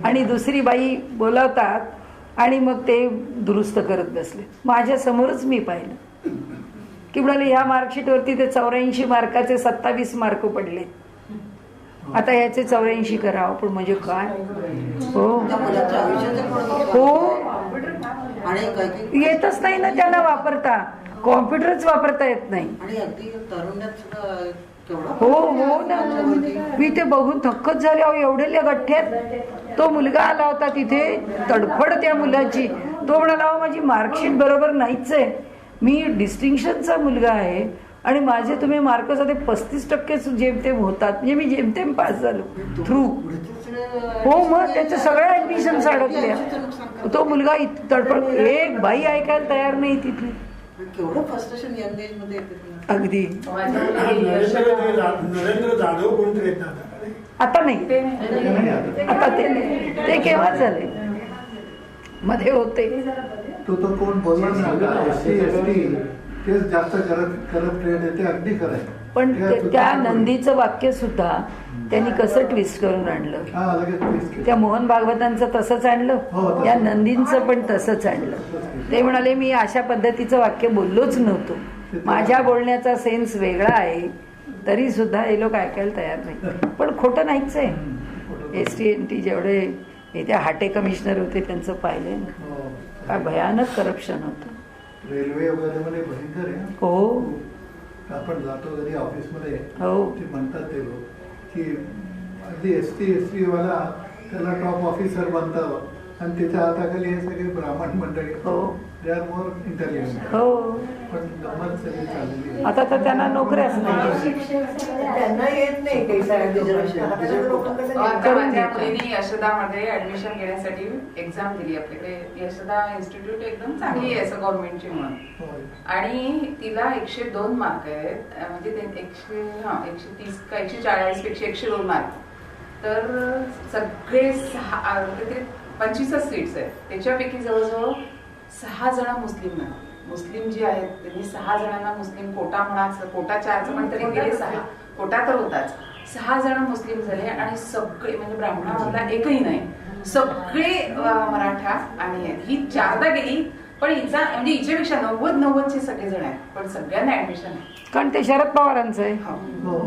[SPEAKER 1] आणि दुसरी बाई बोलावतात आणि मग ते दुरुस्त करत बसले. माझ्या समोरच मी पाहिलं की म्हणाले ह्या मार्कशीटवरती ते 84 मार्काचे 27 मार्क पडले, आता ह्याचे 84 करावं. पण म्हणजे काय हो हो, येतच नाही ना त्यांना वापरता, कॉम्प्युटरच वापरता येत नाही. हो हो ना, मी ते बघून थक्कच झाले. अहो, एवढेल्या गठ्ठ्यात तो मुलगा आला होता तिथे, तडफड त्या मुलाची. तो म्हणाला अहो माझी मार्कशीट बरोबर नाहीच आहे, मी डिस्टिंक्शनचा मुलगा आहे आणि माझे तुम्ही मार्क साधे 35% जेमतेम होतात, म्हणजे मी जेमतेम पास झालो थ्रू. हो, मग त्याच्या सगळ्या ऍडमिशन्स अडकल्या. तो मुलगा तडफड, एक बाई ऐकायला तयार नाही तिथली. अगदी
[SPEAKER 5] नरेंद्र जाधव कोणतरी येत ना
[SPEAKER 1] आता नाही,
[SPEAKER 6] ते नाही.
[SPEAKER 1] आता ते नाही, ते केव्हा झाले, मध्ये होते.
[SPEAKER 2] तो कोण बोलला ना SC ST तेच जास्त करप्ट रेट ते अगदी खरं आहे.
[SPEAKER 1] पण त्या नंदीचं वाक्य सुद्धा त्यांनी कसं ट्विस्ट करून आणलं.
[SPEAKER 2] हा लगेच twist केलं.
[SPEAKER 1] त्या मोहन भागवतांचं तसंच
[SPEAKER 2] हो,
[SPEAKER 1] आणलं,
[SPEAKER 2] तसं.
[SPEAKER 1] या नंदींचं पण तसंच आणलं. ते म्हणाले मी अशा पद्धतीचं वाक्य बोललोच नव्हतो, माझ्या बोलण्याचा सेन्स वेगळा आहे, तरी सुद्धा हे लोक ऐकायला तयार नाही. पण खोटं नाहीच आहे. ST&T जेवढे इथे हाटे कमिशनर होते त्यांचं पाहिलंय ना,
[SPEAKER 2] हो.
[SPEAKER 1] काय भयानक करप्शन होतं.
[SPEAKER 2] रेल्वे वगैरे मध्ये भयंकर आहे.
[SPEAKER 1] हो
[SPEAKER 2] आपण जातो कधी ऑफिसमध्ये,
[SPEAKER 1] हो
[SPEAKER 2] ते म्हणतात ते लोक की अगदी ST वाला त्याला टॉप ऑफिसर बनतं आणि त्याच्या हाताखाली हे सगळे ब्राह्मण मंडळी,
[SPEAKER 1] हो
[SPEAKER 2] दे आर मोर इंटेलिजंट.
[SPEAKER 1] हो.
[SPEAKER 2] पण गमत सगळी चाललेली आहे.
[SPEAKER 1] आता तर त्यांना नोकऱ्याच नाही.
[SPEAKER 8] त्यांना येत नाही काही
[SPEAKER 6] आता माझ्या मुलीने यशोदामध्ये ऍडमिशन घेण्यासाठी एक्झाम दिली. आपल्याकडे यशोदा इन्स्टिट्यूट एकदम चांगली आहे असं गव्हर्नमेंटची म्हणून,
[SPEAKER 2] होय.
[SPEAKER 6] आणि तिला 102 मार्क आहेत, म्हणजे 130 का 140 पेक्षा 102 मार्क. तर सगळे 25 सीट्स आहेत, त्याच्यापैकी जवळजवळ 6 जण मुस्लिम जे आहेत त्यांनी 6 जणांना मुस्लिम कोटा म्हणा, कोटा 4चं पण तरी गेले 6, कोटा तर होताच, 6 जण मुस्लिम झाले. आणि सगळे म्हणजे ब्राह्मणामधला एकही नाही, सगळे मराठा. आणि ही 4दा गेली, पण हिचा म्हणजे हिच्यापेक्षा 90-90चे सगळे जण आहेत, पण सगळ्यांना ऍडमिशन आहे.
[SPEAKER 1] कारण ते शरद पवारांचं आहे.
[SPEAKER 2] हो.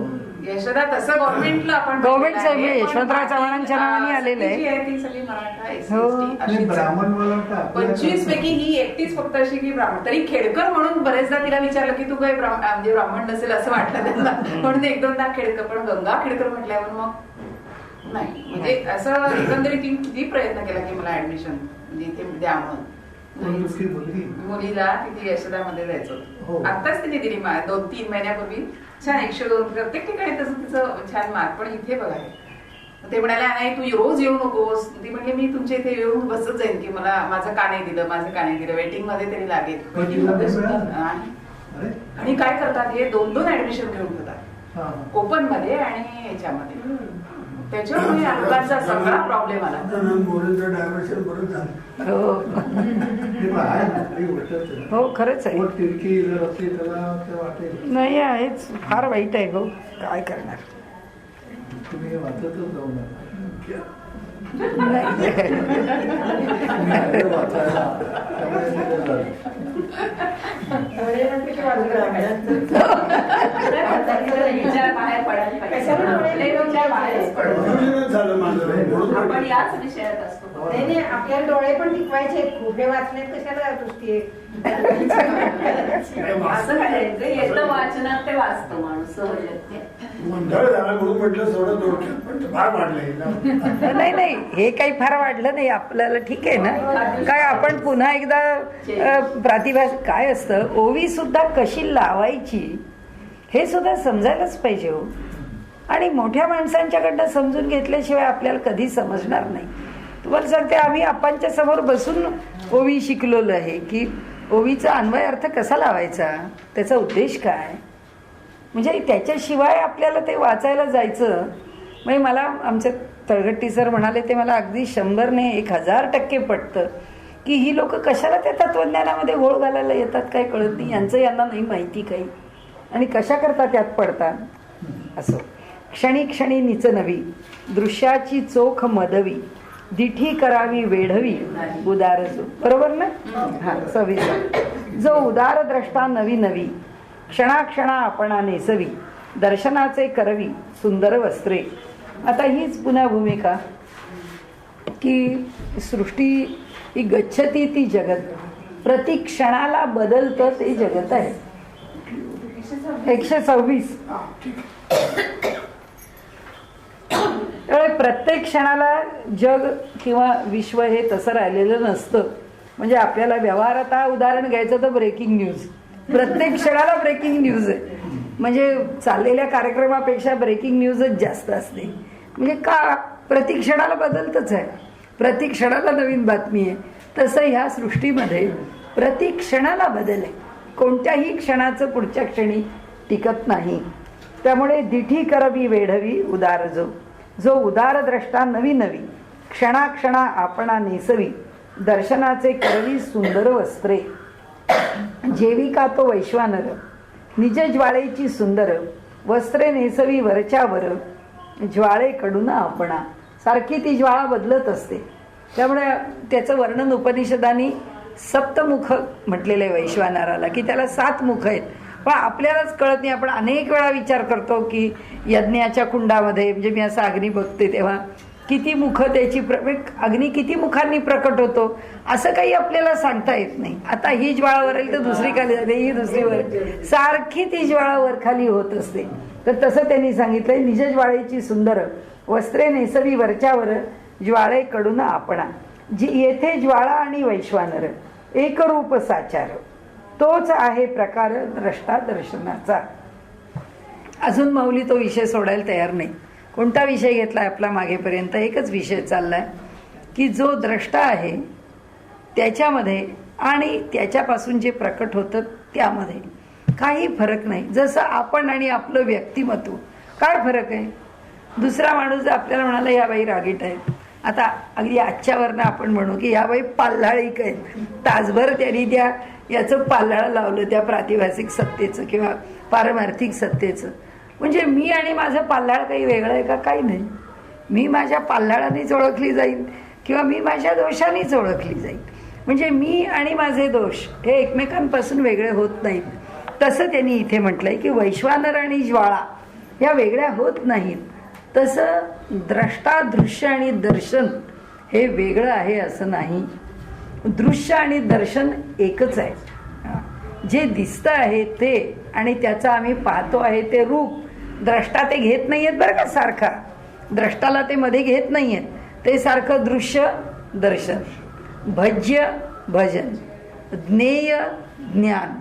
[SPEAKER 6] यशोदा तसं गव्हर्नमेंटला आपण
[SPEAKER 1] गव्हर्नमेंटचं आहे, म्हणजे यशवंतराव चव्हाणांच्या नावाने आलेलं आहे.
[SPEAKER 6] जी ती सगळी मराठा
[SPEAKER 1] हो.
[SPEAKER 2] आणि ब्राह्मण मला वाटतं आपल्या-
[SPEAKER 6] 25 पैकी ही एकटीच फक्त अशी की ब्राह्मण. तरी खेडकर म्हणून बरेचदा तिला विचारलं की तू काही म्हणजे ब्राह्मण नसेल असं वाटलं त्यांना, म्हणून ते 1-2दा खेडकर. पण गंगा खेडकर म्हटल्यावर मग नाही, म्हणजे असं एकंदरीत तिने किती प्रयत्न केला की मला ऍडमिशन म्हणजे इथे द्या म्हणून.
[SPEAKER 2] कोण दुसरी मुलगी?
[SPEAKER 6] मुलीला तिथे यशोदामध्ये जायचं
[SPEAKER 2] हो.
[SPEAKER 6] होतं. आताच तिने दिली 2-3 महिन्यापूर्वी छान 102. प्रत्येक ठिकाणी तसं तिचं छान मार्क, पण इथे बघा ते म्हणाले नाही तू रोज येऊ नकोस. ती म्हणली मी तुमच्या इथे येऊन बसत जाईन की मला माझं का नाही दिलं, वेटिंग मध्ये तरी लागेल. वेटिंग मध्ये सुद्धा. आणि काय करतात हे 2-2 ऍडमिशन घेऊन घेतात, ओपन मध्ये आणि याच्यामध्ये. त्याच्यामुळे अंकाचा सगळा प्रॉब्लेम आला.
[SPEAKER 5] मोरेचं डायव्हर्शन बरं झालं.
[SPEAKER 1] हो
[SPEAKER 2] हे पण आहे ना, खरी गोष्टच आहे.
[SPEAKER 1] हो खरंच आहे.
[SPEAKER 2] पोट तिरकी जर असली त्याला ते वाटेल.
[SPEAKER 1] नाही आहेच, फार वाईट आहे. हो काय करणार.
[SPEAKER 2] तुम्ही हे वाचतच जाऊ नका.
[SPEAKER 1] नाही.
[SPEAKER 2] तुम्ही वाचायला त्यामुळे ते झालं.
[SPEAKER 7] विचार बाहेर पडायला पाहिजे. आपले विचार बाहेरच पडतात.
[SPEAKER 5] कन्फ्युजनच झालं माझं म्हणून
[SPEAKER 7] आपण
[SPEAKER 5] म्हटलं.
[SPEAKER 7] याच विषयात असतो.
[SPEAKER 8] नाही आपल्याला डोळे पण टिकवायचे, खूप हे वाचण्यात कशाला दृष्टी
[SPEAKER 7] असं काय जे येतं वाचनात ते वाचतो माणूस सहज.
[SPEAKER 5] गोंधळ झाला म्हणून म्हटलं सोडत डोक्यात, पण ते फार वाढलंय.
[SPEAKER 1] नाही हे काही फार वाढलं नाही आपल्याला, ठीक आहे ना. काय आपण पुन्हा एकदा प्रतिभा काय असतं, ओवी सुद्धा कशी लावायची हे सुद्धा समजायलाच पाहिजे. हो. आणि मोठ्या माणसांच्याकडनं समजून घेतल्याशिवाय आपल्याला कधी समजणार नाही. तुम्हाला सांगते, आम्ही आपांच्या समोर बसून ओवी शिकलेलो आहे की ओवीचा अन्वय अर्थ कसा लावायचा, त्याचा उद्देश काय, म्हणजे त्याच्याशिवाय आपल्याला ते वाचायला जायचं. म्हणजे मला आमचे तळगट्टी सर म्हणाले ते मला अगदी 100ने 1000% पटतं की ही लोक कशाला त्या तत्वज्ञानामध्ये घोळ घालायला येतात काय कळत नाही. यांना नाही माहिती काही, आणि कशा करता त्यात पडतात. असं क्षणी क्षणी निच नवी, दृश्याची चोख मदवी, दिठी करावी वेढवी उदार जो. बरोबर ना. हा 26. जो उदार द्रष्टा नवी नवी, क्षणाक्षणा आपणा नेसवी, दर्शनाचे करवी सुंदर वस्त्रे. आता हीच पुन्हा भूमिका की सृष्टी ही गच्छती ती जगत, प्रति क्षणाला बदलतं ते जगत आहे. 126. त्यामुळे प्रत्येक क्षणाला जग किंवा विश्व हे तसं राहिलेलं नसतं. म्हणजे आपल्याला व्यवहारात उदाहरण घ्यायचं तर ब्रेकिंग न्यूज, प्रत्येक क्षणाला ब्रेकिंग न्यूज आहे. म्हणजे चाललेल्या कार्यक्रमापेक्षा ब्रेकिंग न्यूजच जास्त असते. म्हणजे का, प्रति क्षणाला बदलतच आहे, प्रति क्षणाला नवीन बातमी आहे. तसं ह्या सृष्टीमध्ये प्रति क्षणाला बदल आहे. कोणत्याही क्षणाचं पुढच्या क्षणी टिकत नाही. त्यामुळे दिठी करवी वेढवी उदार जो उदार द्रष्टा नवी नवी क्षणाक्षणा आपणा नेसवी दर्शनाचे करवी सुंदर वस्त्रे जेविका तो वैश्वानर निज ज्वाळेची सुंदर वस्त्रे नेसवी वरच्यावर ज्वाळेकडून आपणा. सारखी ती ज्वाळा बदलत असते. त्यामुळे त्याचं वर्णन उपनिषदांनी सप्तमुख म्हटलेलं आहे वैश्वानराला, की त्याला 7 मुख आहेत. पण आपल्यालाच कळत नाही. आपण अनेक वेळा विचार करतो की यज्ञाच्या कुंडामध्ये, म्हणजे मी असा अग्नी बघते तेव्हा किती मुख त्याची अग्नी किती मुखांनी प्रकट होतो असं काही आपल्याला सांगता येत नाही. आता ही ज्वाळा वरेल तर दुसरी खाली जाते, ही दुसरी वर, सारखी ती ज्वाळा वर खाली होत असते. तर तसं त्यांनी सांगितलंय, निज ज्वाळेची सुंदर वस्त्रे नेसवी वरच्यावर ज्वाळेकडून आपणा. जी येथे ज्वाळा आणि वैश्वानर एकरूप साचार, तोच आहे प्रकार द्रष्टा दर्शनाचा. अजून माऊली तो विषय सोडायला तयार नाही. कोणता विषय घेतलाय आपला मागेपर्यंत? एकच विषय चाललाय की जो द्रष्टा आहे त्याच्यामध्ये आणि त्याच्यापासून जे प्रकट होतं त्यामध्ये काही फरक नाही. जसं आपण आणि आपलं व्यक्तिमत्व, काय फरक आहे? दुसरा माणूस जर आपल्याला म्हणाला या बाई रागीट आहेत, आता अगदी आजच्यावरनं आपण म्हणू की या बाई पाल्हाळीक आहेत, तासभर त्यांनी त्या याचं पाल्हाळ लावलं त्या प्रातिभासिक सत्तेचं किंवा पारमार्थिक सत्तेचं. म्हणजे मी आणि माझं पाल्हाळ काही वेगळं आहे का? काही नाही. मी माझ्या पाल्हाळानेच ओळखली जाईल किंवा मी माझ्या दोषानेच ओळखली जाईल. म्हणजे मी आणि माझे दोष हे एकमेकांपासून वेगळे होत नाहीत. तसं त्यांनी इथे म्हटलंय की वैश्वानर आणि ज्वाळा या वेगळ्या होत नाहीत. तसं द्रष्टा, दृश्य आणि दर्शन हे वेगळं आहे असं नाही. दृश्य आणि दर्शन एकच आहे. जे दिसतं आहे ते आणि त्याचं आम्ही पाहतो आहे ते रूप, द्रष्टा ते घेत नाहीयेत बरं का सारखा. द्रष्टाला ते मध्ये घेत नाहीयेत. ते सारखं दृश्य दर्शन, भज्य भजन, ज्ञेय ज्ञान,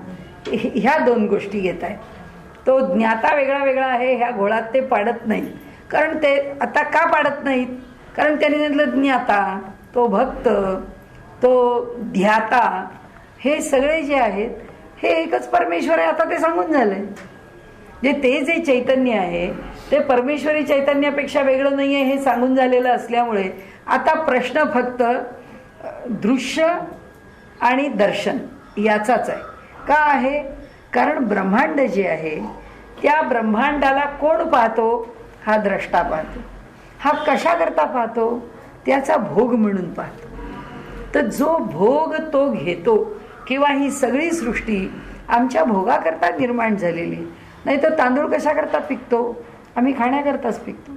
[SPEAKER 1] ह्या 2 गोष्टी घेत आहेत. तो ज्ञाता वेगळा वेगळा आहे ह्या घोळात ते पाडत नाहीत. कारण ते आता का पाडत नाहीत? कारण त्यांनी म्हटलं ज्ञाता, तो भक्त, तो ध्याता, हे सगळे जे आहेत हे एकच परमेश्वर आहे. आता ते सांगून झालंय. जे ते जे चैतन्य आहे ते परमेश्वरी चैतन्यापेक्षा वेगळं नाही आहे हे सांगून झालेलं असल्यामुळे आता प्रश्न फक्त दृश्य आणि दर्शन याचाच आहे. का आहे? कारण ब्रह्मांड जे आहे त्या ब्रह्मांडाला कोण पाहतो? हा द्रष्टा पाहतो. हा कशा करता पाहतो? त्याचा भोग म्हणून पाहतो. तर जो भोग तो घेतो किंवा ही सगळी सृष्टी आमच्या भोगाकरता निर्माण झालेली. नाही तर तांदूळ कशा करता पिकतो? आम्ही खाण्याकरताच पिकतो.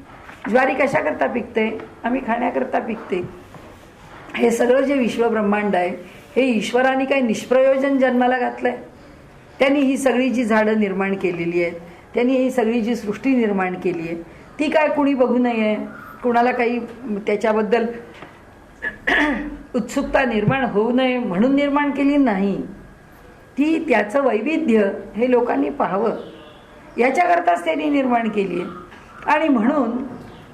[SPEAKER 1] ज्वारी कशा करता पिकते? आम्ही खाण्याकरता पिकते. हे सगळं जे विश्वब्रह्मांड आहे हे ईश्वराने काही निष्प्रयोजन जन्माला घातलंय? त्यांनी ही सगळी जी झाडं निर्माण केलेली आहेत, त्यांनी ही सगळी जी सृष्टी निर्माण केली आहे ती काय कुणी बघू नये? कुणाला काही त्याच्याबद्दल उत्सुकता निर्माण होऊ नये म्हणून निर्माण केली नाही. ती त्याचं वैविध्य हे लोकांनी पाहावं याच्याकरताच त्यांनी निर्माण केली आहे. आणि म्हणून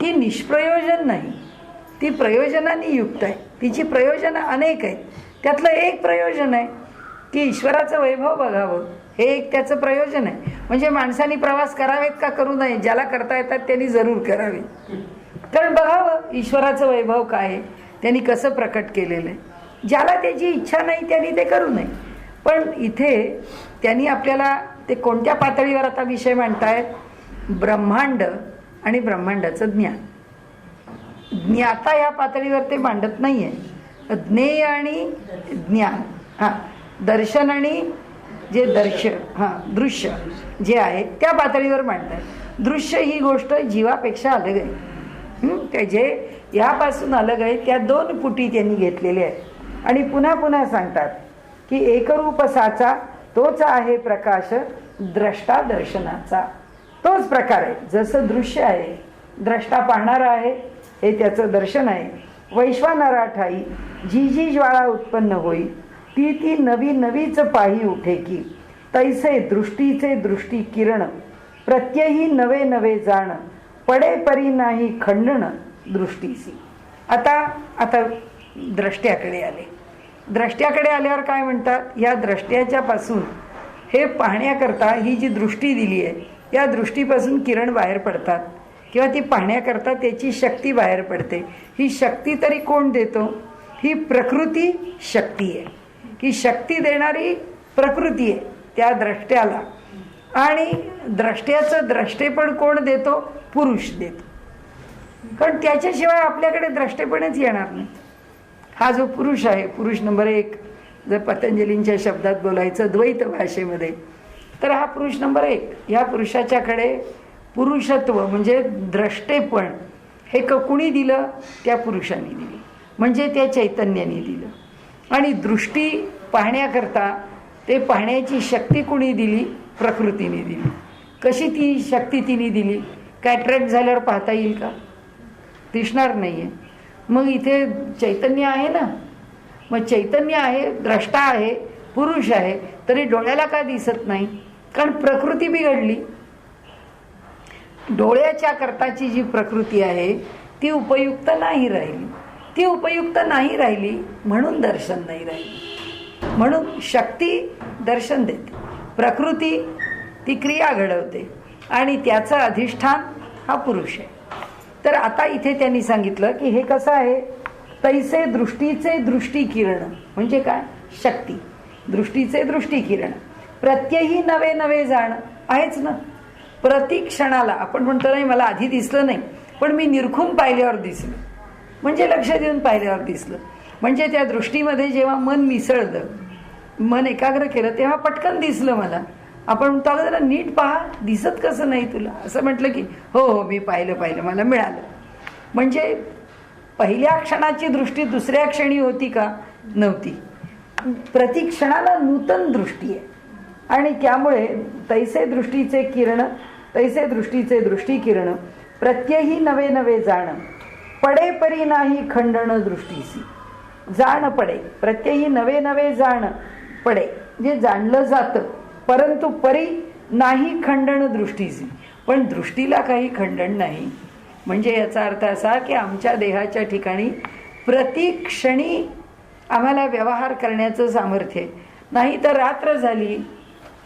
[SPEAKER 1] ती निष्प्रयोजन नाही, ती प्रयोजनाने युक्त आहे. तिची प्रयोजनं अनेक आहेत. त्यातलं एक प्रयोजन आहे की ईश्वराचं वैभव बघावं. हे एक त्याचं प्रयोजन आहे. म्हणजे माणसांनी प्रवास करावेत का करू नये? ज्याला करता येतात त्यांनी जरूर करावे. कारण बघावं ईश्वराचं वैभव काय आहे, त्यांनी कसं प्रकट केलेलं आहे. ज्याला त्याची इच्छा नाही त्यांनी ते करू नये. पण इथे त्यांनी आपल्याला ते कोणत्या पातळीवर आता विषय मांडतायत? ब्रह्मांड आणि ब्रह्मांडाचं ज्ञान. ज्ञाता या पातळीवर ते मांडत नाहीये. ज्ञेय आणि ज्ञान, दर्शन आणि जे दृश्य जे आहे त्या पातळीवर मांडतात. दृश्य ही गोष्ट जीवापेक्षा अलग आहे. ते जे यापासून अलग आहे त्या 2 पुटी त्यांनी घेतलेल्या आहेत. आणि पुन्हा पुन्हा सांगतात की एकरूप साचा तोच आहे प्रकाश द्रष्टा दर्शनाचा. तोच प्रकार आहे. जसं दृश्य आहे, द्रष्टा पाहणारा आहे, हे त्याचं दर्शन आहे. वैश्वानरा ठाई जी जी ज्वाळा उत्पन्न होई ती ती नवी नवीच पाही उठे की तैसे दृष्टीचे दृष्टी किरण प्रत्यही नवे नवे जाण पडे परी नाही खंडण दृष्टीसी. आता द्रष्ट्याकडे आले. द्रष्ट्याकडे आल्यावर काय म्हणतात? या द्रष्ट्याच्या पासून हे पाहण्याकरता ही जी दृष्टी दिली आहे या दृष्टीपासून किरण बाहेर पडतात किंवा ती पाहण्याकरता त्याची शक्ती बाहेर पडते. ही शक्ती तरी कोण देतो? ही प्रकृती शक्ती आहे, की शक्ती देणारी प्रकृती आहे त्या द्रष्ट्याला. आणि द्रष्ट्याचं द्रष्टेपण कोण देतो? पुरुष देतो. कारण त्याच्याशिवाय आपल्याकडे द्रष्टेपणच येणार नाही. हा जो पुरुष आहे, पुरुष नंबर 1, जर पतंजलींच्या शब्दात बोलायचं द्वैत भाषेमध्ये, तर हा पुरुष नंबर 1. ह्या पुरुषाच्याकडे पुरुषत्व म्हणजे द्रष्टेपण हे कुणी दिलं? त्या पुरुषाने दिली, म्हणजे त्या चैतन्याने दिलं. आणि दृष्टी पाहण्याकरता ते पाहण्याची शक्ती कुणी दिली? प्रकृतीने दिली. कशी ती शक्ती तिने दिली? कॅटरॅक्ट झाल्यावर पाहता येईल का? दिसणार नाहीये. मग इथे चैतन्य आहे ना, मग चैतन्य आहे, द्रष्टा आहे, पुरुष आहे, तरी डोळ्याला का दिसत नाही? कारण प्रकृती बिघडली. डोळ्याच्या करताची जी प्रकृती आहे ती उपयुक्त नाही राहिली. ती उपयुक्त नाही राहिली म्हणून दर्शन नाही राहिली. म्हणून शक्ती दर्शन देते, प्रकृती ती क्रिया घडवते, आणि त्याचं अधिष्ठान हा पुरुष आहे. तर आता इथे त्यांनी सांगितलं की हे कसं आहे? तैसे दृष्टीचे दृष्टी किरण म्हणजे काय? शक्ती. दृष्टीचे दृष्टी किरण प्रत्यही नवे नवे जाण आहेच ना. प्रति क्षणाला आपण म्हणतो नाही मला आधी दिसलं नाही, पण मी निरखून पाहिल्यावर दिसलं, म्हणजे लक्ष देऊन पाहिल्यावर दिसलं. म्हणजे त्या दृष्टीमध्ये जेव्हा मन मिसळलं, मन एकाग्र केलं, तेव्हा पटकन दिसलं मला. आपण म्हणतो जरा नीट पहा, दिसत कसं नाही तुला? असं म्हटलं की हो हो मी पाहिलं मला मिळालं. म्हणजे पहिल्या क्षणाची दृष्टी दुसऱ्या क्षणी होती का? नव्हती. प्रति क्षणाला नूतन दृष्टी आहे. आणि त्यामुळे तैसे दृष्टीचे किरण, तैसे दृष्टीचे दृष्टी किरण प्रत्यही नवे नवे जाण पडे परी नाही खंडण दृष्टीसी. जाण पडे, प्रत्यही नवे नवे जाण पडे, जे जाणलं जातं, परंतु परी नाही खंडण दृष्टीसी, पण दृष्टीला काही खंडन नाही. म्हणजे याचा अर्थ असा की आमच्या देहाच्या ठिकाणी प्रतिक्षणी आम्हाला व्यवहार करण्याचं सामर्थ्य आहे. नाही तर रात्र झाली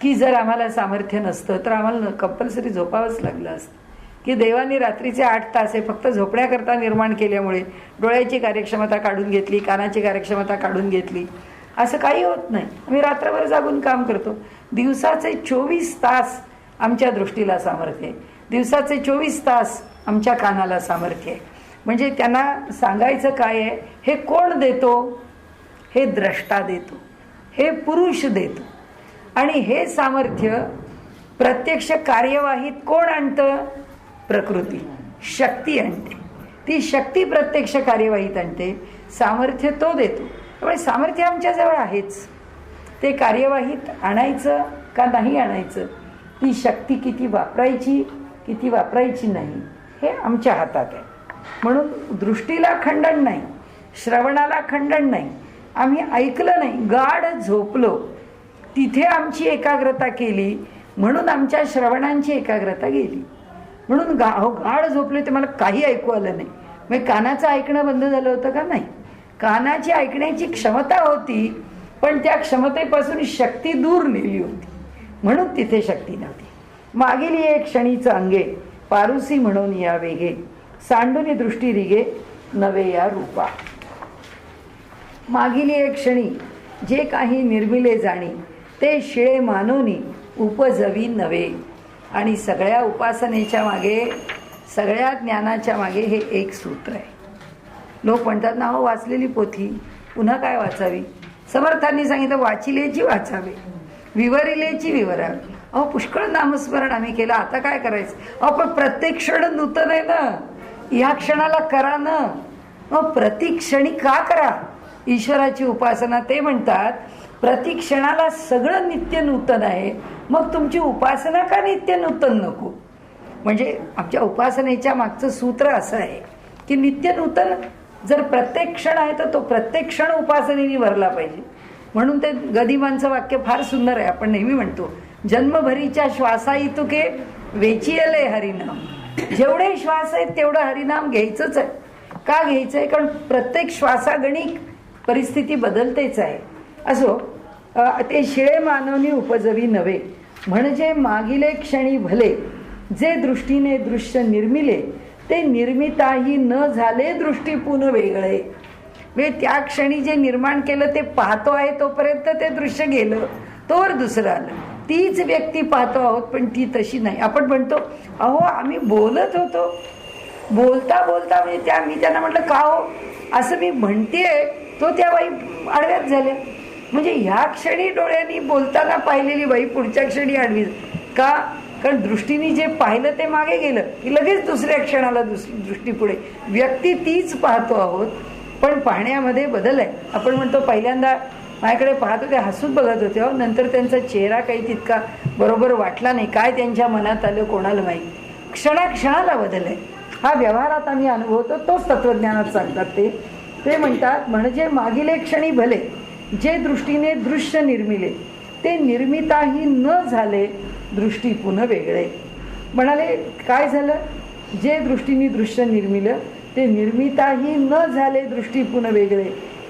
[SPEAKER 1] की जर आम्हाला सामर्थ्य नसतं तर आम्हाला कंपल्सरी झोपावंच लागलं असतं. की देवाने रात्रीचे 8 तास हे फक्त झोपण्याकरता निर्माण केल्यामुळे डोळ्याची कार्यक्षमता काढून घेतली, कानाची कार्यक्षमता काढून घेतली, असं काही होत नाही. आम्ही रात्रभर जागून काम करतो. दिवसाचे 24 तास आमच्या दृष्टीला सामर्थ्य आहे, दिवसाचे 24 तास आमच्या कानाला सामर्थ्य आहे. म्हणजे त्यांना सांगायचं काय आहे? हे कोण देतो? हे द्रष्टा देतो, हे पुरुष देतो. आणि हे सामर्थ्य प्रत्यक्ष कार्यवाहीत कोण आणतं? प्रकृती, शक्ती आणते. ती शक्ती प्रत्यक्ष कार्यवाहीत आणते, सामर्थ्य तो देतो. त्यामुळे सामर्थ्य आमच्याजवळ आहेच, ते कार्यवाहीत आणायचं का नाही आणायचं, ती शक्ती किती वापरायची किती वापरायची नाही हे आमच्या हातात आहे. म्हणून दृष्टीला खंडन नाही, श्रवणाला खंडन नाही. आम्ही ऐकलं नाही, गाढ झोपलो, तिथे आमची एकाग्रता केली म्हणून आमच्या श्रवणांची एकाग्रता गेली. म्हणून गाढ झोपले ते मला काही ऐकू आलं नाही. मग कानाचं ऐकणं बंद झालं होतं का? नाही. कानाची ऐकण्याची क्षमता होती, पण त्या क्षमतेपासून शक्ती दूर नेली होती म्हणून तिथे शक्ती नव्हती. मागील एक क्षणीचं अंगे पारुसी म्हणून या वेगे, सांडुनी दृष्टी रिगे नवे या रूपा. मागील एक क्षणी जे काही निर्मिले जाणी ते शिळे मानोनी उपजवी नवे. आणि सगळ्या उपासनेच्या मागे, सगळ्या ज्ञानाच्या मागे हे एक सूत्र आहे. लोक म्हणतात ना, हो वाचलेली पोथी पुन्हा काय वाचावी? समर्थांनी सांगितलं वाचिलेची वाचावे, विवरिलेची विवरावी. अहो पुष्कळ नामस्मरण आम्ही केलं, आता काय करायचं? अहो पण प्रत्येक क्षण नूतन आहे ना, या क्षणाला करा ना. मग प्रतिक्षणी का करा ईश्वराची उपासना? ते म्हणतात प्रतिक्षणाला सगळं नित्य नूतन आहे, मग तुमची उपासना का नित्य नूतन नको? म्हणजे आमच्या उपासनेच्या मागचं सूत्र असं आहे की नित्य नूतन जर प्रत्येक क्षण आहे तर तो प्रत्येक क्षण उपासनेने भरला पाहिजे. म्हणून ते गदिमांचं वाक्य फार सुंदर आहे. आपण नेहमी म्हणतो जन्मभरीच्या श्वासाई तुके वेचियले हरिनाम. जेवढे श्वास आहेत तेवढं हरिनाम घ्यायचंच आहे. का घ्यायचंय? कारण प्रत्येक श्वासागणिक परिस्थिती बदलतेच आहे. असो, ते शिळे मानवनी उपजवी नवे म्हणजे मागिले क्षणी भले, जे दृष्टीने दृश्य निर्मिले, ते निर्मिताही न झाले दृष्टीपून वेगळे. म्हणजे त्या क्षणी जे निर्माण केलं ते पाहतो आहे तोपर्यंत ते दृश्य गेलं, तोवर दुसरं आलं. तीच व्यक्ती पाहतो आहोत पण ती तशी नाही. आपण म्हणतो अहो आम्ही बोलत होतो, बोलता बोलता म्हणजे मी त्यांना म्हटलं का हो असं मी म्हणतेय, तो त्या बाई आडव्यात झाल्या. म्हणजे ह्या क्षणी डोळ्यांनी बोलताना पाहिलेली बाई पुढच्या क्षणी आडवी का? कारण दृष्टीने जे पाहिलं ते मागे गेलं की लगेच दुसऱ्या क्षणाला दृष्टी पुढे. व्यक्ती तीच पाहतो आहोत पण पाहण्यामध्ये बदल आहे. आपण म्हणतो पहिल्यांदा माझ्याकडे पाहत होते, हसून बघत होते हो, नंतर त्यांचा चेहरा काही तितका बरोबर वाटला नाही. काय त्यांच्या मनात आलं कोणाला माहीत. क्षणाक्षणाला बदल आहे. हा व्यवहारात आम्ही अनुभवतो, तोच तत्वज्ञानात सांगतात. ते म्हणतात म्हणजे मागील क्षणी भले, जे दृष्टीने दृश्य निर्मिले, ते निर्मिताही न झाले दृष्टी पुन्हा वेगळे. म्हणाले काय झालं? जे दृष्टीने दृश्य निर्मिलं ते निर्मिताही न झाले दृष्टी पुन्हा वेगळे.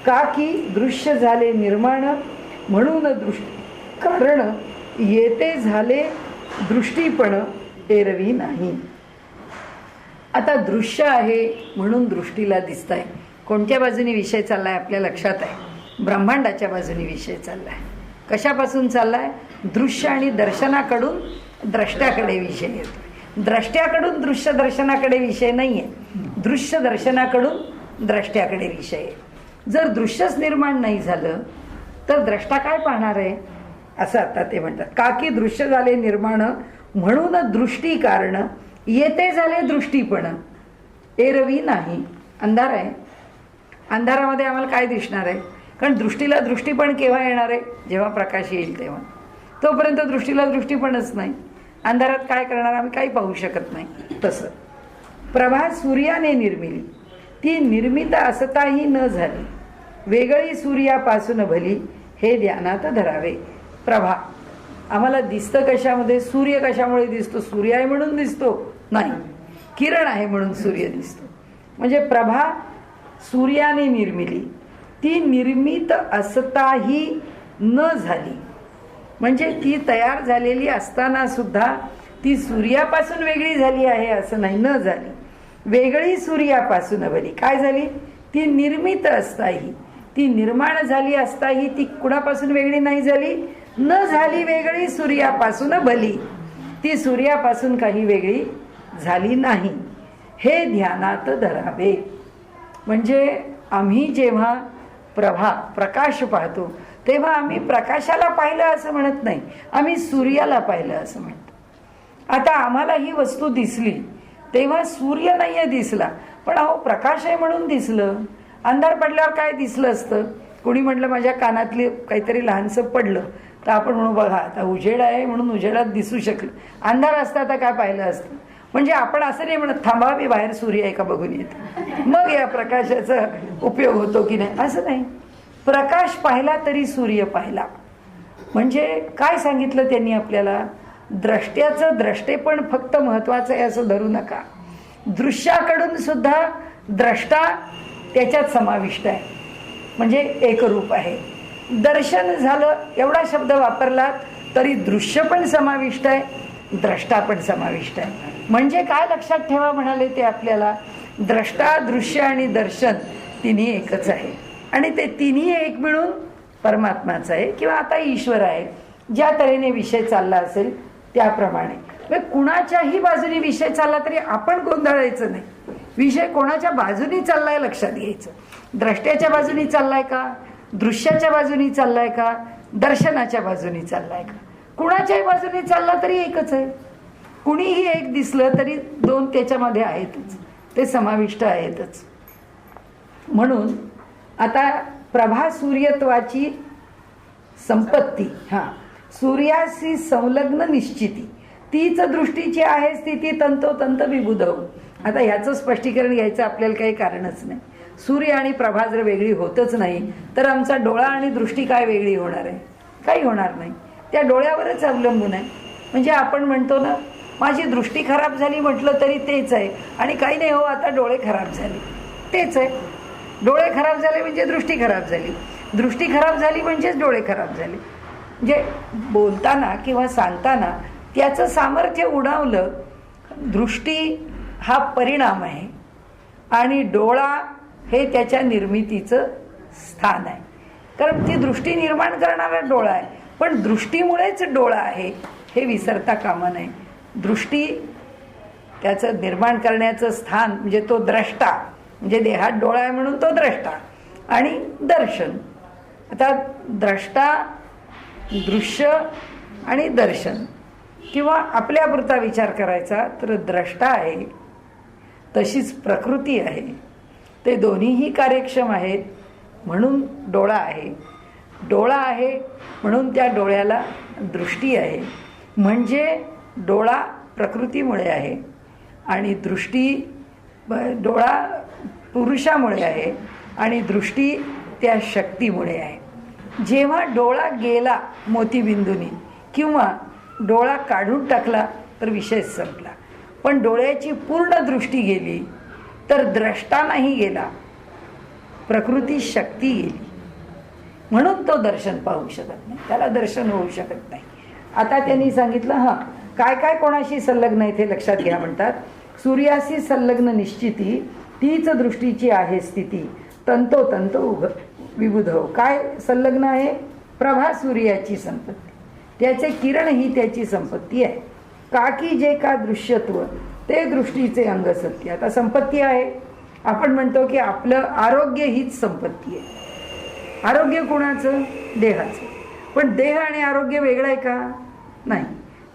[SPEAKER 1] का की दृश्य झाले निर्माण, म्हणून दृष्टी कारण येते झाले दृष्टीपण एरवी नाही. आता दृश्य आहे म्हणून दृष्टीला दिसत आहे. कोणत्या बाजूने विषय चाललाय आपल्या लक्षात आहे? ब्रह्मांडाच्या बाजूने विषय चाललाय. कशापासून चाललाय? दृश्य आणि दर्शनाकडून द्रष्ट्याकडे विषय येतो. द्रष्ट्याकडून दृश्य दर्शनाकडे विषय नाहीये, दृश्य दर्शनाकडून द्रष्ट्याकडे विषय आहे. जर दृश्यच निर्माण नाही झालं तर द्रष्टा काय पाहणार आहे असं आता ते म्हणतात. का की दृश्य झाले निर्माण, म्हणून दृष्टी कारण येते झाले दृष्टीपण एरवी नाही. अंधार आहे, अंधारामध्ये आम्हाला काय दिसणार आहे? कारण दृष्टीला दृष्टीपण केव्हा येणार आहे? जेव्हा प्रकाश येईल तेव्हा. तोपर्यंत दृष्टीला दृष्टीपणच नाही. अंधारात काय करणार? आम्ही काही पाहू शकत नाही. तसं प्रभा सूर्याने निर्मिली, ती निर्मित असताही न झाली, वेगळी सूर्यापासून भली, हे ध्यानात धरावे. प्रभा आम्हाला दिसतं कशामध्ये? सूर्य कशामुळे दिसतो? सूर्य आहे म्हणून दिसतो? नाही, किरण आहे म्हणून सूर्य दिसतो. म्हणजे प्रभा सूर्याने निर्मिली, ती निर्मित असताही न झाली. म्हणजे ती तयार झालेली असताना सुद्धा ती सूर्यापासून वेगळी झाली आहे असं नाही, न झाली. वेगळी सूर्यापासून भली. काय झाली? ती निर्मित असताही, ती निर्माण झाली असताही ती कुणापासून वेगळी नाही झाली? न झाली वेगळी सूर्यापासून भली. ती सूर्यापासून काही वेगळी झाली नाही. हे ध्यानात धरावे. म्हणजे आम्ही जेव्हा प्रकाश पाहतो तेव्हा आम्ही प्रकाशाला पाहिलं असं म्हणत नाही, आम्ही सूर्याला पाहिलं असं म्हणतो. आता आम्हाला ही वस्तू दिसली तेव्हा सूर्य नाहीये दिसला, पण अहो प्रकाश आहे म्हणून दिसलं. अंधार पडल्यावर काय दिसलं असतं? कोणी म्हटलं माझ्या कानातले काहीतरी लहानसं पडलं तर आपण म्हणू बघा आता उजेड आहे म्हणून उजेडात दिसू शकलं. अंधार असता तर काय पाहिलं असतं? म्हणजे आपण असं नाही म्हणत थांबा मी बाहेर सूर्य आहे का बघून येते मग या प्रकाशाचा उपयोग होतो की नाही, असं नाही. प्रकाश पाहिला तरी सूर्य पाहिला. म्हणजे काय सांगितलं त्यांनी आपल्याला? द्रष्ट्याचं द्रष्टेपण फक्त महत्वाचं आहे असं धरू नका. दृश्याकडून सुद्धा द्रष्टा त्याच्यात समाविष्ट आहे, म्हणजे एकरूप आहे. दर्शन झालं एवढा शब्द वापरला तरी दृश्य पण समाविष्ट आहे, द्रष्टा पण समाविष्ट आहे. म्हणजे काय लक्षात ठेवा म्हणाले ते आपल्याला? द्रष्टा, दृश्य आणि दर्शन तिन्ही एकच आहे आणि ते तिन्ही एक मिळून परमात्माचं आहे किंवा आता ईश्वर आहे. ज्या तऱ्हेने विषय चालला असेल त्याप्रमाणे कुणाच्याही बाजूने विषय चालला तरी आपण गोंधळायचं नाही. विषय कोणाच्या बाजूनी चाललाय लक्षात घ्यायचं. द्रष्ट्याच्या बाजूनी चाललाय का? दृश्याच्या बाजूनी चाललाय का? दर्शनाच्या बाजूनी चाललाय का? कुणाच्याही बाजूनी चालला तरी एकच आहे. कुणीही एक दिसलं तरी दोन त्याच्यामध्ये आहेतच, ते समाविष्ट आहेतच. म्हणून आता प्रभा सूर्यत्वाची संपत्ती, सूर्याशी संलग्न निश्चिती, तीच दृष्टीची आहे स्थिती तंतोतंत विबुधव. आता ह्याचं स्पष्टीकरण घ्यायचं आपल्याला काही कारणच नाही. सूर्य आणि प्रभा जर वेगळी होतच नाही तर आमचा डोळा आणि दृष्टी काय वेगळी होणार आहे? काही होणार नाही. त्या डोळ्यावरच अवलंबून आहे. म्हणजे आपण म्हणतो ना माझी दृष्टी खराब झाली म्हटलं तरी तेच आहे आणि काही नाही हो आता डोळे खराब झाले, तेच आहे. डोळे खराब झाले म्हणजे दृष्टी खराब झाली, दृष्टी खराब झाली म्हणजेच डोळे खराब झाले. म्हणजे बोलताना किंवा सांगताना त्याचं सामर्थ्य उडावलं. दृष्टी हा परिणाम आहे आणि डोळा हे त्याच्या निर्मितीचं स्थान आहे. कारण ती दृष्टी निर्माण करणारा डोळा आहे, पण दृष्टीमुळेच डोळा आहे हे विसरता कामा नये. दृष्टी त्याचं निर्माण करण्याचं स्थान म्हणजे तो द्रष्टा, म्हणजे देहात डोळा आहे म्हणून तो द्रष्टा आणि दर्शन. आता द्रष्टा, दृश्य आणि दर्शन, किंवा आपल्यापुरता विचार करायचा तर द्रष्टा आहे तशीच प्रकृती आहे. ते दोन्हीही कार्यक्षम आहेत म्हणून डोळा आहे. डोळा आहे म्हणून त्या डोळ्याला दृष्टी आहे. म्हणजे डोळा प्रकृतीमुळे आहे आणि दृष्टी, डोळा पुरुषामुळे आहे आणि दृष्टी त्या शक्तीमुळे आहे. जेव्हा डोळा गेला मोतीबिंदूनी किंवा डोळा काढून टाकला तर विषय संपला. पण डोळ्याची पूर्ण दृष्टी गेली तर द्रष्टा नाही गेला, प्रकृती शक्ती गेली. म्हणून तो दर्शन पाहू शकत नाही, त्याला दर्शन होऊ शकत नाही. आता त्यांनी सांगितलं काय काय कोणाशी संलग्न आहे ते लक्षात घ्या. म्हणतात सूर्याशी संलग्न निश्चिती तीच दृष्टीची आहे स्थिती तंतोतंत विबुधव. काय संलग्न आहे? प्रभा सूर्याची संपत्ती, त्याचे किरण ही त्याची संपत्ती आहे. का की जे का दृश्यत्व ते दृष्टीचे अंग सत्य. आता संपत्ती आहे, आपण म्हणतो की आपलं आरोग्य हीच संपत्ती आहे. आरोग्य कोणाचं? देहाचं. पण देह आणि आरोग्य वेगळं आहे का? नाही,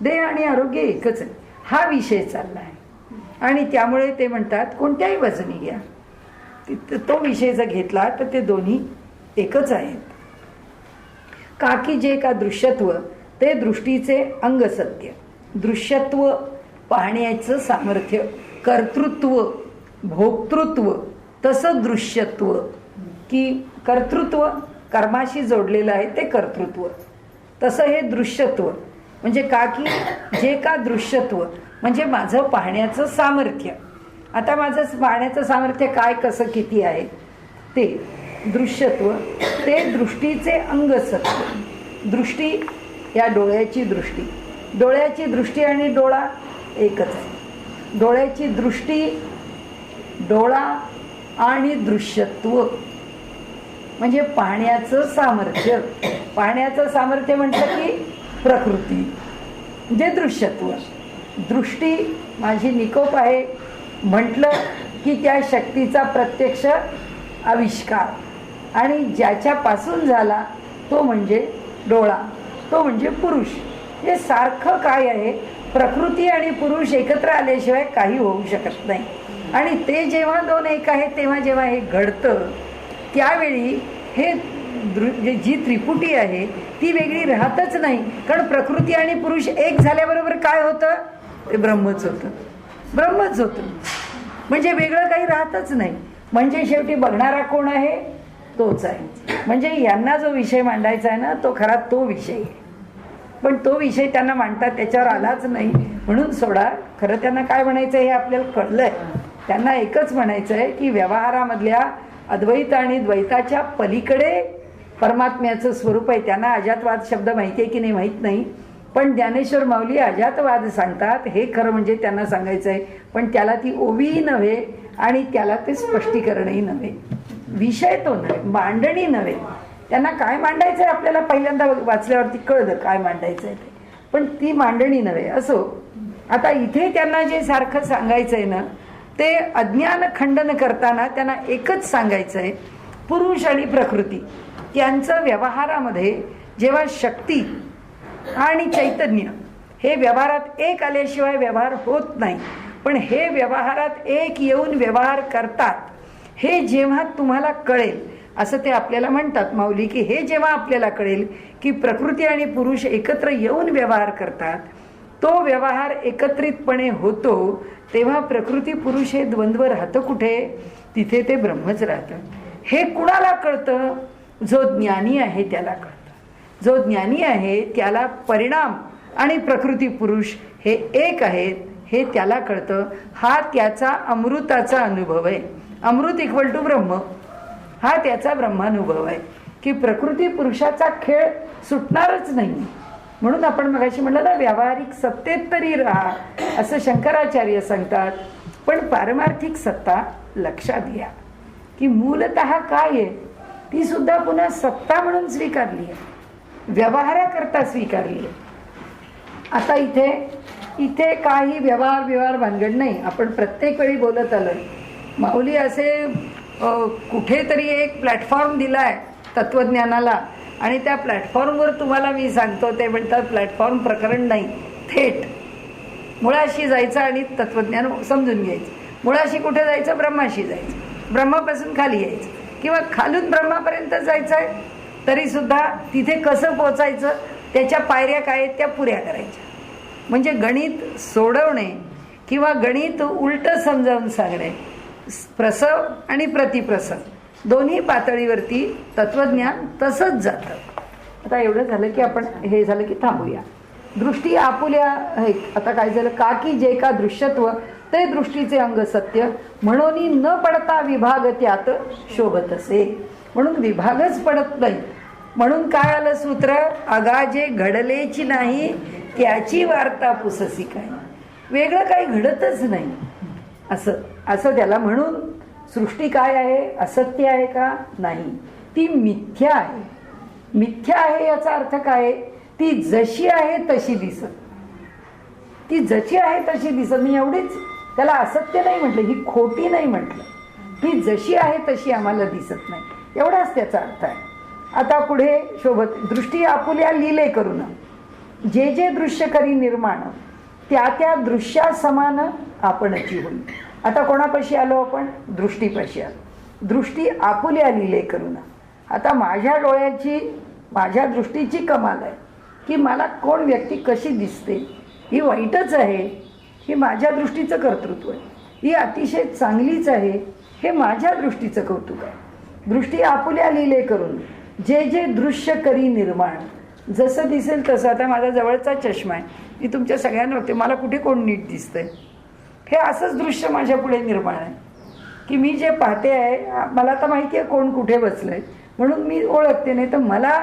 [SPEAKER 1] देह आणि आरोग्य एकच आहे. हा विषय चालला आहे आणि त्यामुळे ते म्हणतात कोणत्याही वजनी घ्या, तो विषय जर घेतला तर ते दोन्ही एकच आहेत. का की जे का दृश्यत्व ते दृष्टीचे अंग सत्य. दृश्यत्व पाहण्याचं सामर्थ्य, कर्तृत्व, भोक्तृत्व, तसं दृश्यत्व की कर्तृत्व कर्माशी जोडलेलं आहे ते कर्तृत्व, तसं हे दृश्यत्व. म्हणजे का की जे का दृश्यत्व म्हणजे माझं पाहण्याचं सामर्थ्य. आता माझं पाहण्याचं सामर्थ्य काय, कसं, किती आहे ते दृश्यत्व. ते दृष्टीचे अंग सत्य. दृष्टी या डोळ्याची दृष्टी, डोळ्याची दृष्टी आणि डोळा एकच आहे. डोळ्याची दृष्टी, डोळा आणि दृश्यत्व म्हणजे पाहण्याचं सामर्थ्य. पाहण्याचं सामर्थ्य म्हटलं की प्रकृती म्हणजे दृश्यत्व. दृष्टी माझी निकोप आहे म्हटलं की त्या शक्तीचा प्रत्यक्ष आविष्कार आणि ज्याच्यापासून झाला तो म्हणजे डोळा, तो म्हणजे पुरुष. हे सारखं काय आहे, प्रकृती आणि पुरुष एकत्र आल्याशिवाय काही होऊ शकत नाही. आणि ते जेव्हा दोन एक आहेत तेव्हा जेव्हा हे घडतं त्यावेळी हे जी त्रिपुटी आहे ती वेगळी राहतच नाही. कारण प्रकृती आणि पुरुष एक झाल्याबरोबर काय होतं, ते ब्रह्मच होतं. ब्रह्मच होतं म्हणजे वेगळं काही राहतच नाही. म्हणजे शेवटी बघणारा कोण आहे, तोच आहे. म्हणजे यांना जो विषय मांडायचा आहे ना तो खरा तो विषय आहे, पण तो विषय त्यांना मांडतात त्याच्यावर आलाच नाही म्हणून सोडा. खरं त्यांना काय म्हणायचं हे आपल्याला कळलंय. त्यांना एकच म्हणायचं आहे की व्यवहारामधल्या अद्वैत आणि द्वैताच्या पलीकडे परमात्म्याचं स्वरूप आहे. त्यांना अजातवाद शब्द माहिती आहे की नाही माहीत नाही, पण ज्ञानेश्वर माऊली अजातवाद सांगतात हे खरं म्हणजे त्यांना सांगायचं आहे. पण त्याला ती ओवीही नव्हे आणि त्याला ते स्पष्टीकरणही नव्हे, विषय तो नव्हे, मांडणी नव्हे. त्यांना काय मांडायचं आहे आपल्याला पहिल्यांदा वाचल्यावरती कळलं काय मांडायचं आहे ते, पण ती मांडणी नव्हे. असो, आता इथे त्यांना जे सारखं सांगायचं आहे ना ते अज्ञान खंडन करताना त्यांना एकच सांगायचं आहे, पुरुष आणि प्रकृती यांचं व्यवहारामध्ये जेव्हा शक्ती आणि चैतन्य हे व्यवहारात एक आल्याशिवाय व्यवहार होत नाही, पण हे व्यवहारात एक येऊन व्यवहार करतात हे जेव्हा तुम्हाला कळेल, असं ते आपल्याला म्हणतात माऊली की हे जेव्हा आपल्याला कळेल की प्रकृती आणि पुरुष एकत्र येऊन व्यवहार करतात, तो व्यवहार एकत्रितपणे होतो, तेव्हा प्रकृती पुरुष हे द्वंद्व राहतं कुठे, तिथे ते ब्रह्मच राहतं. हे कुणाला कळतं, जो ज्ञानी आहे त्याला कळतं. जो ज्ञानी आहे त्याला परिणाम आणि प्रकृती पुरुष हे एक आहेत हे त्याला कळतं. हा त्याचा अमृताचा अनुभव आहे. अमृत इक्वल टू ब्रह्म, हा त्याचा ब्रह्मानुभव आहे. की प्रकृती पुरुषाचा खेळ सुटणारच नाही. म्हणून आपण मगाशी म्हणलं ना, व्यावहारिक सत्तेत तरी राहा असं शंकराचार्य सांगतात. पण पारमार्थिक सत्ता लक्षात घ्या की मूलतः काय आहे ती सुद्धा पुन्हा सत्ता म्हणून स्वीकारली आहे, व्यवहाराकरता स्वीकारली आहे. आता इथे काही व्यवहार भानगड नाही. आपण प्रत्येक वेळी बोलत आलोय. माऊली असे कुठेतरी एक प्लॅटफॉर्म दिलाय तत्वज्ञानाला, आणि त्या प्लॅटफॉर्मवर तुम्हाला मी सांगतो, ते म्हणतात प्लॅटफॉर्म प्रकरण नाही, थेट मुळाशी जायचं आणि तत्वज्ञान समजून घ्यायचं. मुळाशी कुठे जायचं? ब्रह्माशी जायचं. ब्रह्मापासून खाली यायचं किंवा खालून ब्रह्मापर्यंत जायचं आहे तरी सुद्धा तिथे कसं पोचायचं, त्याच्या पायऱ्या काय आहेत त्या पुऱ्या करायच्या. म्हणजे गणित सोडवणे किंवा गणित उलटं समजावून सांगणे, प्रसव आणि प्रतिप्रसव दोन्ही पातळीवरती तत्वज्ञान तसंच जातं. आता एवढं झालं की आपण हे झालं की थांबूया. दृष्टी आपुल्या आता काय झालं का की जे का दृश्यत्व ते दृष्टीचे अंग सत्य म्हणून न पडता विभाग त्यात शोभत असे. म्हणून विभागच पडत नाही. म्हणून काय आलं सूत्र? अगाजे घडलेची नाही त्याची वार्ता पुससी काय. वेगळं काही घडतच नाही असं त्याला. म्हणून सृष्टी काय आहे? असत्य आहे का? नाही, ती मिथ्या आहे. मिथ्या आहे याचा अर्थ काय? ती जशी आहे तशी दिसत. ती जशी आहे तशी दिसत. मी एवढीच त्याला असत्य नाही म्हटलं, ही खोटी नाही म्हटलं, ती जशी आहे तशी आम्हाला दिसत नाही, एवढाच त्याचा अर्थ आहे. आता पुढे शोभत दृष्टी आपुल्या लिले करून जे जे दृश्य करी निर्माण त्या त्या दृश्या समान आपणची होईल. आता कोणापाशी आलो आपण? दृष्टीपाशी आलो. दृष्टी आपुल्या लिले करून. आता माझ्या डोळ्याची, माझ्या दृष्टीची कमाल आहे की मला कोण व्यक्ती कशी दिसते ही वाईटच आहे, ही माझ्या दृष्टीचं कर्तृत्व आहे. ही अतिशय चांगलीच आहे, हे माझ्या दृष्टीचं कौतुक आहे. दृष्टी आपुल्या लिले करून जे जे दृश्य करी निर्माण, जसं दिसेल तसं. आता माझा जवळचा चष्मा आहे, मी तुमच्या सगळ्यांना बघते, मला कुठे कोण नीट दिसतंय, हे असंच दृश्य माझ्या पुढे निर्माण आहे की मी जे पाहते आहे, मला तर माहिती आहे कोण कुठे बसलंय म्हणून मी ओळखते. नाही तर मला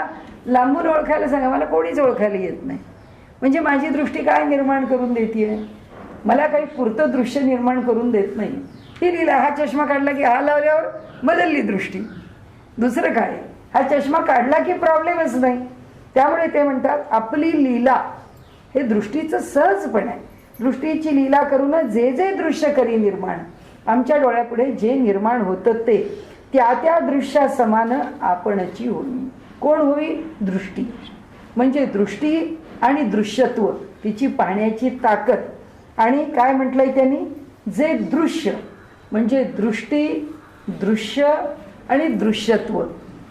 [SPEAKER 1] लांबून ओळखायला सांगा, मला कोणीच ओळखायला येत नाही. म्हणजे माझी दृष्टी काय निर्माण करून देते? मला काही पुरतं दृश्य निर्माण करून देत नाही. ही लीला. हा चष्मा काढला की हा लावल्यावर बदलली दृष्टी. दुसरं काय? हा चष्मा काढला की प्रॉब्लेमच नाही. त्यामुळे ते म्हणतात आपली लीला हे दृष्टीचं सहजपण आहे. दृष्टीची लीला करून जे जे दृश्य करी निर्माण, आमच्या डोळ्यापुढे जे निर्माण होतं ते त्या त्या दृश्या समान आपणची होईल. कोण होईल? दृष्टी. म्हणजे दृष्टी आणि दृश्यत्व, तिची पाहण्याची ताकद. आणि काय म्हटलंय त्यांनी? जे दृश्य म्हणजे दृष्टी, दृश्य आणि दृश्यत्व,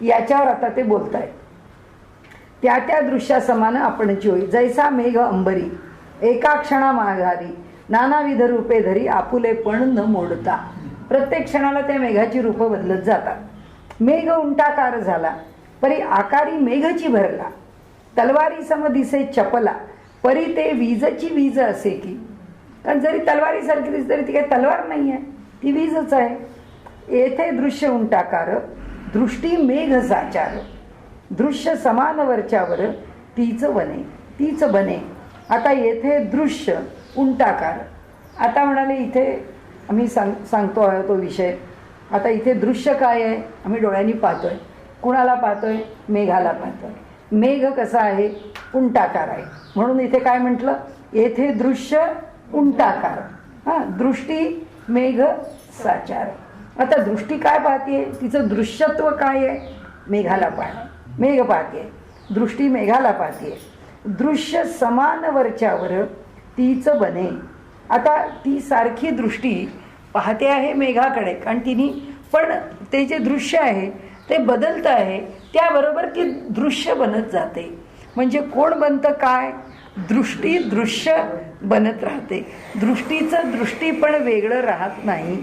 [SPEAKER 1] याच्यावर आता ते बोलतायत. त्या त्या दृश्या समान आपणची होईल. जैसा मेघ अंबरी एका क्षणा माघारी नानाविध रूपे धरी आपुले पण न मोडता. प्रत्येक क्षणाला त्या मेघाची रूपं बदलत जातात. मेघ उंटाकार झाला परी आकारी मेघची भरला, तलवारी सम दिसे चपला परी ते वीजची वीज असे की. कारण जरी तलवारीसारखी दिसते तरी ती काही तलवार नाही आहे, ती वीजच आहे. येथे दृश्य उंटाकार दृष्टी मेघ साचार, दृश्य समान वरच्यावर तीच बने, तीच बने. आता येथे दृश्य उंटाकार. आता म्हणाले इथे आम्ही सांगतो आहे तो विषय. आता इथे दृश्य काय आहे? आम्ही डोळ्यांनी पाहतोय. कुणाला पाहतोय? मेघाला पाहतोय. मेघ कसा आहे? उंटाकार आहे. म्हणून इथे काय म्हटलं? येथे दृश्य उंटाकार, दृष्टी मेघ साचार. आता दृष्टी काय पाहते? तिचं दृश्यत्व काय आहे? मेघाला पाहणं. मेघ पाहते, दृष्टी मेघाला पाहते. दृश्य समान वरच्यावर तीच बने. आता ती सारखी दृष्टी पाहते आहे मेघाकडे, कारण तिने पण ते जे दृश्य आहे ते बदलत आहे, त्याबरोबर ती दृश्य बनत जाते. म्हणजे कोण बनतं? काय? दृष्टी दृश्य बनत राहते. दृष्टीचं दृष्टी पण वेगळं राहत नाही.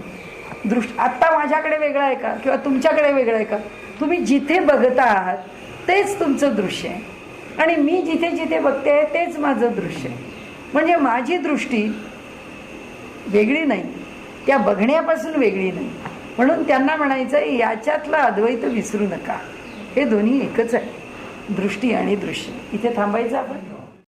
[SPEAKER 1] आत्ता माझ्याकडे वेगळं आहे का किंवा तुमच्याकडे वेगळं आहे का? तुम्ही जिथे बघता आहात तेच तुमचं दृश्य आहे आणि मी जिथे जिथे बघते आहे तेच माझं दृश्य आहे. म्हणजे माझी दृष्टी वेगळी नाही, त्या बघण्यापासून वेगळी नाही. म्हणून त्यांना म्हणायचं याच्यातलं अद्वैत विसरू नका. हे दोन्ही एकच आहे, दृष्टी आणि दृश्य. इथे थांबायचं आपण.